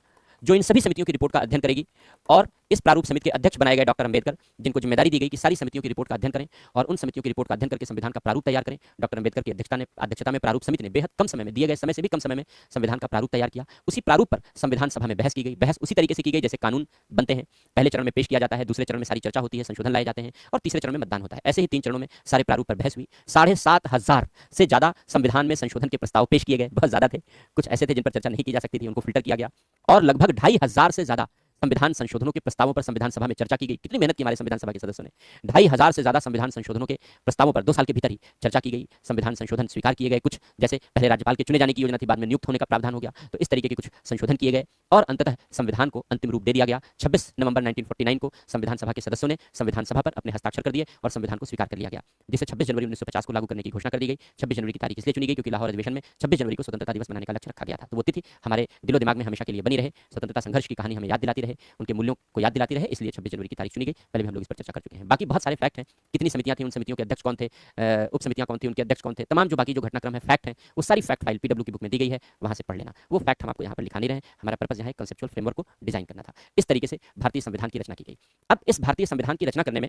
जो इन सभी समितियों की रिपोर्ट का अध्ययन करेगी। और इस प्रारूप समिति के अध्यक्ष बनाए गए डॉक्टर अंबेडकर, जिनको जिम्मेदारी दी गई कि सारी समितियों की रिपोर्ट का अध्ययन करें और उन समितियों की रिपोर्ट का अध्ययन करके संविधान का प्रारूप तैयार करें। डॉक्टर अंबेडकर की अध्यक्षता में प्रारूप समिति ने बेहद कम समय में, दिए गए समय से भी कम समय में संविधान का प्रारूप तैयार किया। उसी प्रारूप पर संविधान सभा में बहस की गई। बहस उसी तरीके से की गई जैसे कानून बनते हैं। पहले चरण में पेश किया जाता है, दूसरे चरण में सारी चर्चा होती है, संशोधन लाए जाते हैं, और तीसरे चरण में मतदान होता है। ऐसे ही 3 चरणों में सारे प्रारूप पर बहस हुई। 7,500 से ज्यादा संविधान में संशोधन के प्रस्ताव पेश किए गए। बहुत ज्यादा थे, कुछ ऐसे थे जिन पर चर्चा नहीं की जा सकती थी, उनको फिल्टर किया गया। और लगभग 2,500 से ज्यादा संविधान संशोधनों के प्रस्तावों पर संविधान सभा में चर्चा की गई। कितनी मेहनत की हमारे संविधान सभा के सदस्यों ने। 2,500 से ज्यादा संविधान संशोधनों के प्रस्तावों पर 2 साल के भीतर ही चर्चा की गई। संविधान संशोधन स्वीकार किए गए। कुछ जैसे पहले राज्यपाल के चुने जाने की योजना थी, बाद में नियुक्त होने का प्रावधान हो गया। तो इस तरीके के कुछ संशोधन किए गए और अंततः संविधान को अंतिम रूप दे दिया गया। 26 नवंबर 1949 को संविधान सभा के सदस्यों ने संविधान सभा पर अपने हस्ताक्षर कर दिए और संविधान को स्वीकार कर लिया गया, जिसे 26 जनवरी 1950 को लागू करने की घोषणा कर दी गई। 26 जनवरी की तारीख इसलिए चुनी गई क्योंकि लाहौर अधिवेशन में 26 जनवरी को स्वतंत्रता दिवस मनाने का लक्ष्य रखा गया था। तो वो तिथि हमारे दिलो दिमाग में हमेशा के लिए बनी रहे, स्वतंत्रता संघर्ष की कहानी हमें याद दिलाती रहे, उनके मूल्यों को याद दिलाती रहे, इसलिए 26 जनवरी की तारीख चुनी गई। पहले भी हम लोग इस पर चर्चा कर चुके हैं। बाकी बहुत सारे फैक्ट हैं, कितनी समितियां थी, उन समितियों के अध्यक्ष कौन थे, उप समितियां कौन थी, उनके अध्यक्ष कौन थे, तमाम जो बाकी जो घटनाक्रम है, फैक्ट है, वो सारी फैक्ट फाइल पीडब्ल्यू की बुक में दी गई है, वहां से पढ़ लेना। वो फैक्ट हम आपको यहाँ पर लिखा नहीं रहे हैं। हमारा पर्पस यहाँ है कंसेप्चुअल फ्रेमवर्क को डिजाइन करना था। इस तरीके से भारतीय संविधान की रचना की गई। अब इस भारतीय संविधान की रचना करने में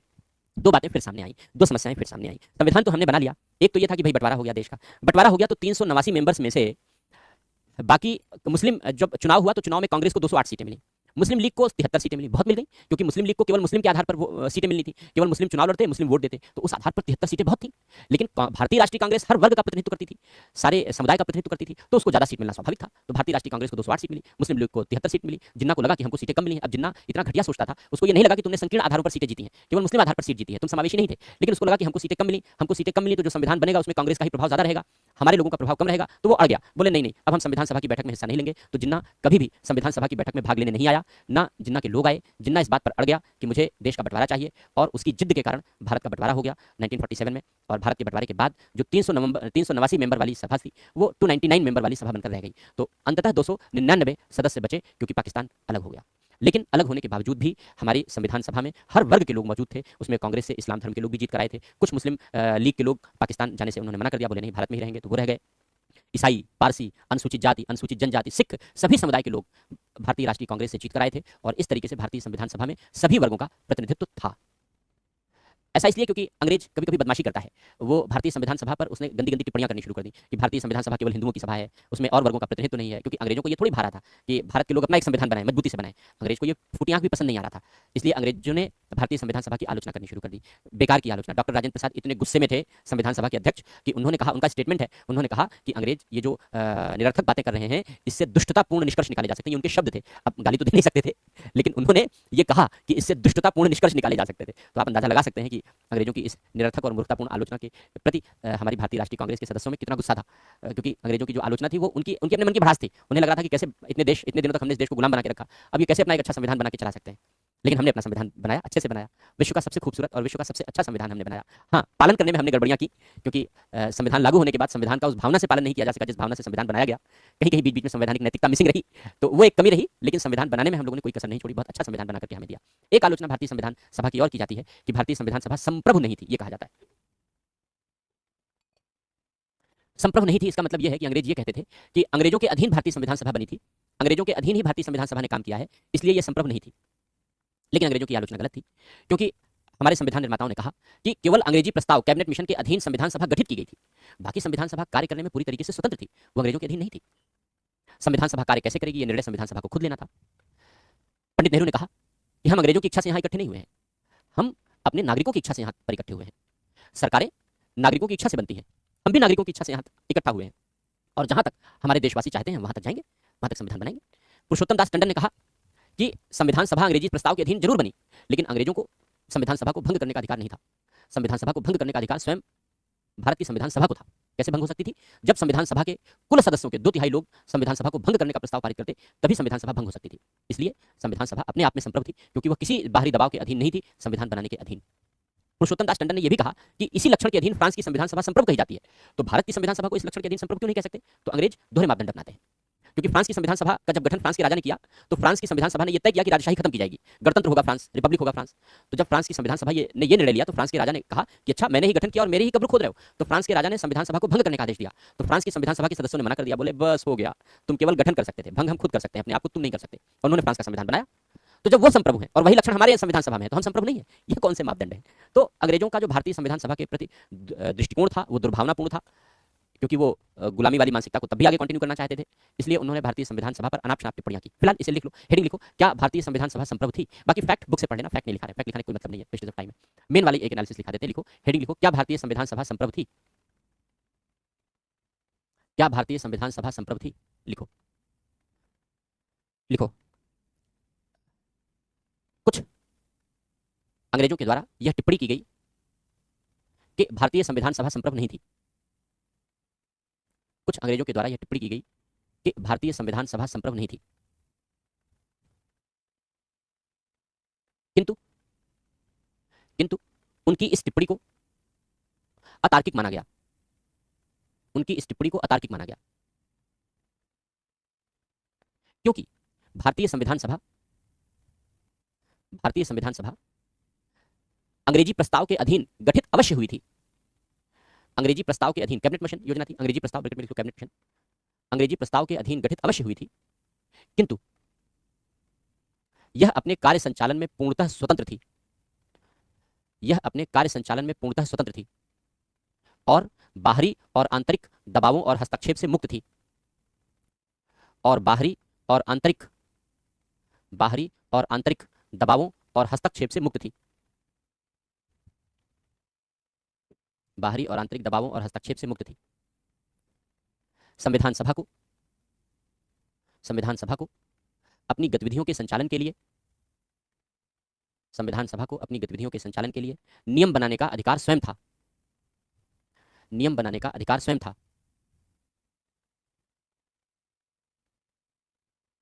2 बातें फिर सामने आई, 2 समस्याएं फिर सामने आई। संविधान तो हमने बना लिया, एक तो ये था कि भाई बंटवारा हो गया, देश का बंटवारा हो गया, तो 389 मेंबर्स में से बाकी मुस्लिम, जब चुनाव हुआ तो चुनाव में कांग्रेस को 208 सीटें मिली, मुस्लिम लीग को 73 सीटें मिली। बहुत मिल गई, क्योंकि मुस्लिम लीग को केवल मुस्लिम के आधार पर सीटें मिलनी थी, केवल मुस्लिम चुनाव लड़ते, मुस्लिम वोट देते, तो उस आधार पर 73 सीटें बहुत थी। लेकिन भारतीय राष्ट्रीय कांग्रेस हर वर्ग का प्रतिनिधित्व करती थी, सारे समुदाय का प्रतिनिधित्व करती थी, तो उसको ज्यादा सीट मिलना स्वाभाविक था। तो भारतीय राष्ट्रीय कांग्रेस को 208 सीट मिली, मुस्लिम लीग को 73 सीट मिली। जिन्ना को लगा कि हमको सीटें कम मिली। अब जिन्ना इतना घटिया सोचता था, उसको ये नहीं लगा कि तुमने संकीर्ण आधारों पर सीटें जीती हैं, केवल मुस्लिम आधार पर सीट जीती है, तुम समावेशी नहीं थे। लेकिन उसको लगा कि हमको सीटें कम मिली, तो जो संविधान बनेगा उसमें कांग्रेस का ही प्रभाव ज्यादा रहेगा, हमारे लोगों का प्रभाव कम रहेगा। तो वो अड़ गया, बोले नहीं, अब हम संविधान सभा की बैठक में हिस्सा नहीं लेंगे। तो जिन्ना कभी भी संविधान सभा की बैठक में भाग लेने नहीं आया, ना जिन्ना के लोग आए। जिन्ना इस बात पर अड़ गया कि मुझे देश का बंटवारा चाहिए, और उसकी जिद के कारण भारत का बंटवारा हो गया 1947 में। और भारत के बंटवारे के बाद जो 389 मेंबर वाली सभा थी, वो 299 मेंबर वाली सभा बनकर रह गई। तो अंततः 299 सदस्य बचे, क्योंकि पाकिस्तान अलग हो गया। लेकिन अलग होने के बावजूद भी हमारी संविधान सभा में हर वर्ग के लोग मौजूद थे। उसमें कांग्रेस से इस्लाम धर्म के लोग भी जीत कर आए थे। कुछ मुस्लिम लीग के लोग पाकिस्तान जाने से उन्होंने मना कर दिया, बोले नहीं भारत में ही रहेंगे, तो वो रह गए। ईसाई, पारसी, अनुसूचित जाति, अनुसूचित जनजाति, सिख, सभी समुदाय के लोग भारतीय राष्ट्रीय कांग्रेस से जीत कर आए थे। और इस तरीके से भारतीय संविधान सभा में सभी वर्गों का प्रतिनिधित्व था। ऐसा इसलिए क्योंकि अंग्रेज कभी कभी बदमाशी करता है। वो भारतीय संविधान सभा पर उसने गंदी गंदी टिप्पणियां करनी शुरू कर दी कि भारतीय संविधान सभा केवल हिंदुओं की सभा है, उसमें और वर्गों का प्रतिनिधित्व नहीं है। क्योंकि अंग्रेजों को ये थोड़ी भारा था कि भारत के लोग अपना एक संविधान बनाए, मजबूती से बनाए। अंग्रेज को ये फूटी आंख भी पसंद नहीं आ रहा था, इसलिए अंग्रेजों ने भारतीय संविधान सभा की आलोचना करनी शुरू कर दी, बेकार की आलोचना। डॉक्टर राजेंद्र प्रसाद इतने गुस्से में थे, संविधान सभा के अध्यक्ष, कि उन्होंने कहा, उनका स्टेटमेंट है, उन्होंने कहा कि अंग्रेज ये जो निरर्थक बातें कर रहे हैं, इससे दुष्टतापूर्ण निष्कर्ष निकाले जा सकते हैं। ये उनके शब्द थे, अब गाली तो दे नहीं सकते थे, लेकिन उन्होंने ये कहा कि इससे दुष्टतापूर्ण निष्कर्ष निकाले जा सकते थे। तो आप अंदाजा लगा सकते हैं कि अंग्रेजों की इस निरर्थक और मूर्खतापूर्ण आलोचना के प्रति हमारी भारतीय राष्ट्रीय कांग्रेस के सदस्यों में कितना गुस्सा था। क्योंकि अंग्रेजों की जो आलोचना थी वो उनकी अपने मन की भड़ास थी। उन्हें लग रहा था कि कैसे इतने दिनों तक हमने इस देश को गुलाम बना के रखा, अब ये कैसे अपना एक अच्छा संविधान बना के चला सकते हैं। लेकिन हमने अपना संविधान बनाया, अच्छे से बनाया, विश्व का सबसे खूबसूरत और विश्व का सबसे अच्छा संविधान हमने बनाया। हाँ, पालन करने में हमने गड़बड़ियां की, क्योंकि संविधान लागू होने के बाद संविधान का उस भावना से पालन नहीं किया जा सका जिस भावना से संविधान बनाया गया। कहीं कहीं बीच बीच में संवैधानिक नैतिकता मिसिंग रही, तो वो एक कमी रही। लेकिन संविधान बनाने में हम लोगों ने कोई कसर नहीं छोड़ी, बहुत अच्छा संविधान बना करके हमें दिया। एक आलोचना भारतीय संविधान सभा की और की जाती है कि भारतीय संविधान सभा संप्रभु नहीं थी, ये कहा जाता है। संप्रभु नहीं थी, इसका मतलब यह है कि अंग्रेज ये कहते थे कि अंग्रेजों के अधीन भारतीय संविधान सभा बनी थी, अंग्रेजों के अधीन ही भारतीय संविधान सभा ने काम किया है, इसलिए यह संप्रभु नहीं थी। लेकिन अंग्रेजों की आलोचना गलत थी, क्योंकि हमारे संविधान निर्माताओं ने कहा कि केवल अंग्रेजी प्रस्ताव कैबिनेट मिशन के अधीन संविधान सभा गठित की गई थी, बाकी संविधान सभा कार्य करने में पूरी तरीके से स्वतंत्र थी, वो अंग्रेजों के अधीन नहीं थी। संविधान सभा कार्य कैसे करेगी, यह निर्णय संविधान सभा को खुद लेना था। पंडित नेहरू ने कहा कि हम अंग्रेजों की इच्छा से यहाँ इकट्ठे नहीं हुए हैं, हम अपने नागरिकों की इच्छा से यहाँ पर इकट्ठे हुए हैं। सरकारें नागरिकों की इच्छा से बनती हैं, हम भी नागरिकों की इच्छा से यहाँ इकट्ठा हुए हैं। और जहां तक हमारे देशवासी चाहते हैं वहां तक जाएंगे, वहां तक संविधान बनाएंगे। पुरुषोत्तम दास टंडन ने कहा कि संविधान सभा अंग्रेजी प्रस्ताव के अधीन जरूर बनी, लेकिन अंग्रेजों को संविधान सभा को भंग करने का अधिकार नहीं था। संविधान सभा को भंग करने का अधिकार स्वयं भारत की संविधान सभा को था। कैसे भंग हो सकती थी? जब संविधान सभा के कुल सदस्यों के 2/3 लोग संविधान सभा को भंग करने का प्रस्ताव पारित करते, तभी संविधान सभा भंग हो सकती थी। इसलिए संविधान सभा अपने आप में संप्रभु थी, क्योंकि वह किसी बाहरी दबाव के अधीन नहीं थी, संविधान बनाने के अधीन। पुरुषोत्तम दास टंडन ने यह भी कहा कि इसी लक्षण के अधीन फ्रांस की संविधान सभा संप्रभु कही जाती है। तो भारत की संविधान सभा को इस लक्षण के अधीन संप्रभु क्यों नहीं कह सकते? तो अंग्रेज दोहरे मापदंड अपनाते हैं, क्योंकि फ्रांस की संविधान सभा का जब गठन फ्रांस के राजा ने किया, तो फ्रांस की संविधान सभा ने यह तय किया कि राजशाही खत्म की जाएगी, गणतंत्र होगा फ्रांस, रिपब्लिक होगा फ्रांस। तो जब फ्रांस की संविधान सभा ने यह निर्णय लिया, तो फ्रांस के राजा ने कहा कि अच्छा, मैंने ही गठन किया और मेरे ही कब्र खोद रहे हो। तो फ्रांस के राजा ने संविधान सभा को भंग करने का आदेश दिया। तो फ्रांस की संविधान सभा के सदस्यों ने मना कर दिया, बोले बस हो गया, तुम केवल गठन कर सकते थे, भंग हम खुद कर सकते हैं, अपने आप को तुम नहीं कर सकते। और उन्होंने फ्रांस का संविधान बनाया। तो जब वो संप्रभु है और वही लक्षण हमारे संविधान सभा में है, तो हम संप्रभु नहीं है। ये कौन से मापदंड है? तो अंग्रेजों का जो भारतीय संविधान सभा के प्रति दृष्टिकोण था वो दुर्भावनापूर्ण था, क्योंकि वो गुलामी वाली मानसिकता को तब भी आगे कंटिन्यू करना चाहते थे। इसलिए उन्होंने भारतीय संविधान सभा पर अनाप शनाप टिप्पणियां की। फिलहाल इसे लिख लो, हेडिंग लिखो, क्या भारतीय संविधान सभा संप्रभु थी? बाकी फैक्ट बुक से पढ़ लेना, फैक्ट नहीं लिखा है, फैक्ट लिखाने का कोई मतलब नहीं है, वेस्टेज ऑफ टाइम है। मेन वाली एक एनालिसिस लिखा देते हैं, लिखो, हेडिंग लिखो, क्या भारतीय संविधान सभा संप्रभु थी? क्या भारतीय संविधान सभा संप्रभु थी? लिखो लिखो। कुछ अंग्रेजों के द्वारा यह टिप्पणी की गई कि भारतीय संविधान सभा संप्रभु नहीं थी। कुछ अंग्रेजों के द्वारा यह टिप्पणी की गई कि भारतीय संविधान सभा संप्रभु नहीं थी, किंतु किंतु उनकी इस टिप्पणी को अतार्किक माना गया। उनकी इस टिप्पणी को अतार्किक माना गया क्योंकि भारतीय संविधान सभा अंग्रेजी प्रस्ताव के अधीन गठित अवश्य हुई थी। अंग्रेजी प्रस्ताव के अधीन कैबिनेट मिशन योजना थी, अंग्रेजी प्रस्ताव ब्रैकेट में लिखो कैबिनेट मिशन, अंग्रेजी प्रस्ताव के अधीन गठित अवश्य हुई थी, किंतु यह अपने कार्य संचालन में पूर्णतः स्वतंत्र थी। यह अपने कार्य संचालन में पूर्णतः स्वतंत्र थी और बाहरी और आंतरिक दबावों और हस्तक्षेप से मुक्त थी। और बाहरी और आंतरिक दबावों और हस्तक्षेप से मुक्त थी। बाहरी और आंतरिक दबावों और हस्तक्षेप से मुक्त थी। संविधान सभा को अपनी गतिविधियों के संचालन के लिए नियम बनाने का अधिकार स्वयं था।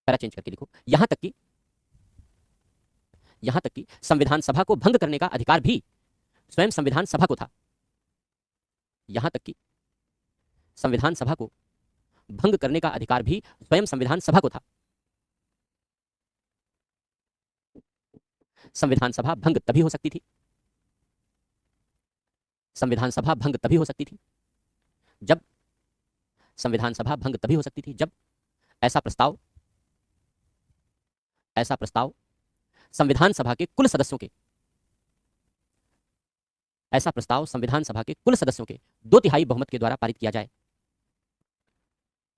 पैरा चेंज करके लिखो, यहां तक कि संविधान सभा को भंग करने का अधिकार भी स्वयं संविधान सभा को था। यहां तक कि संविधान सभा को भंग करने का अधिकार भी स्वयं संविधान सभा को था। संविधान सभा भंग तभी हो सकती थी जब ऐसा प्रस्ताव संविधान सभा के कुल सदस्यों के 2/3 बहुमत के द्वारा पारित किया जाए।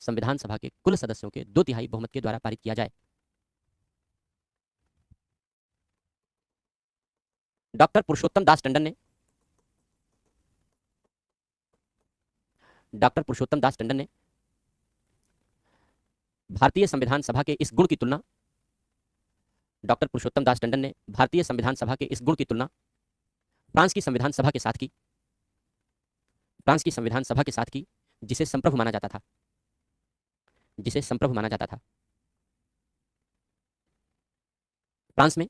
संविधान सभा के कुल सदस्यों के 2/3 बहुमत के द्वारा पारित किया जाए। डॉक्टर पुरुषोत्तम दास टंडन ने भारतीय संविधान सभा के इस गुण की तुलना फ्रांस की संविधान सभा के साथ की, जिसे संप्रभु माना जाता था। फ्रांस में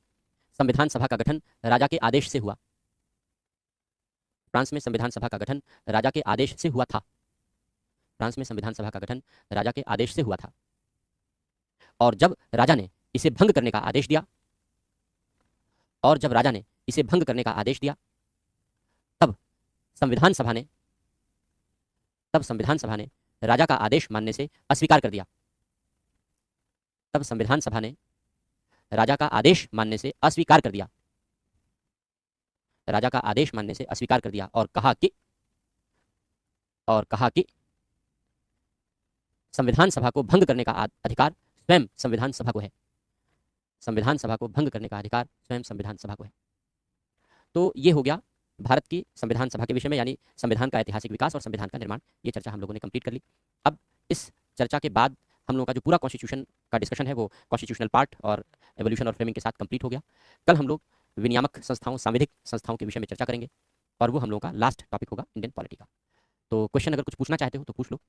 संविधान सभा का गठन राजा के आदेश से हुआ। और जब राजा ने इसे भंग करने का आदेश दिया, तब संविधान सभा ने राजा का आदेश मानने से अस्वीकार कर दिया। और कहा कि संविधान सभा को भंग करने का अधिकार स्वयं संविधान सभा को है। तो ये हो गया भारत की संविधान सभा के विषय में, यानी संविधान का ऐतिहासिक विकास और संविधान का निर्माण। ये चर्चा हम लोगों ने कंप्लीट कर ली। अब इस चर्चा के बाद हम लोगों का जो पूरा कॉन्स्टिट्यूशन का डिस्कशन है वो कॉन्स्टिट्यूशनल पार्ट और एवोल्यूशन और फ्रेमिंग के साथ कंप्लीट हो गया। कल हम लोग विनियामक संस्थाओं, सांविधिक संस्थाओं के विषय में चर्चा करेंगे और वो हम लोगों का लास्ट टॉपिक होगा इंडियन पॉलिटी का। तो क्वेश्चन अगर कुछ पूछना चाहते हो तो पूछ लो।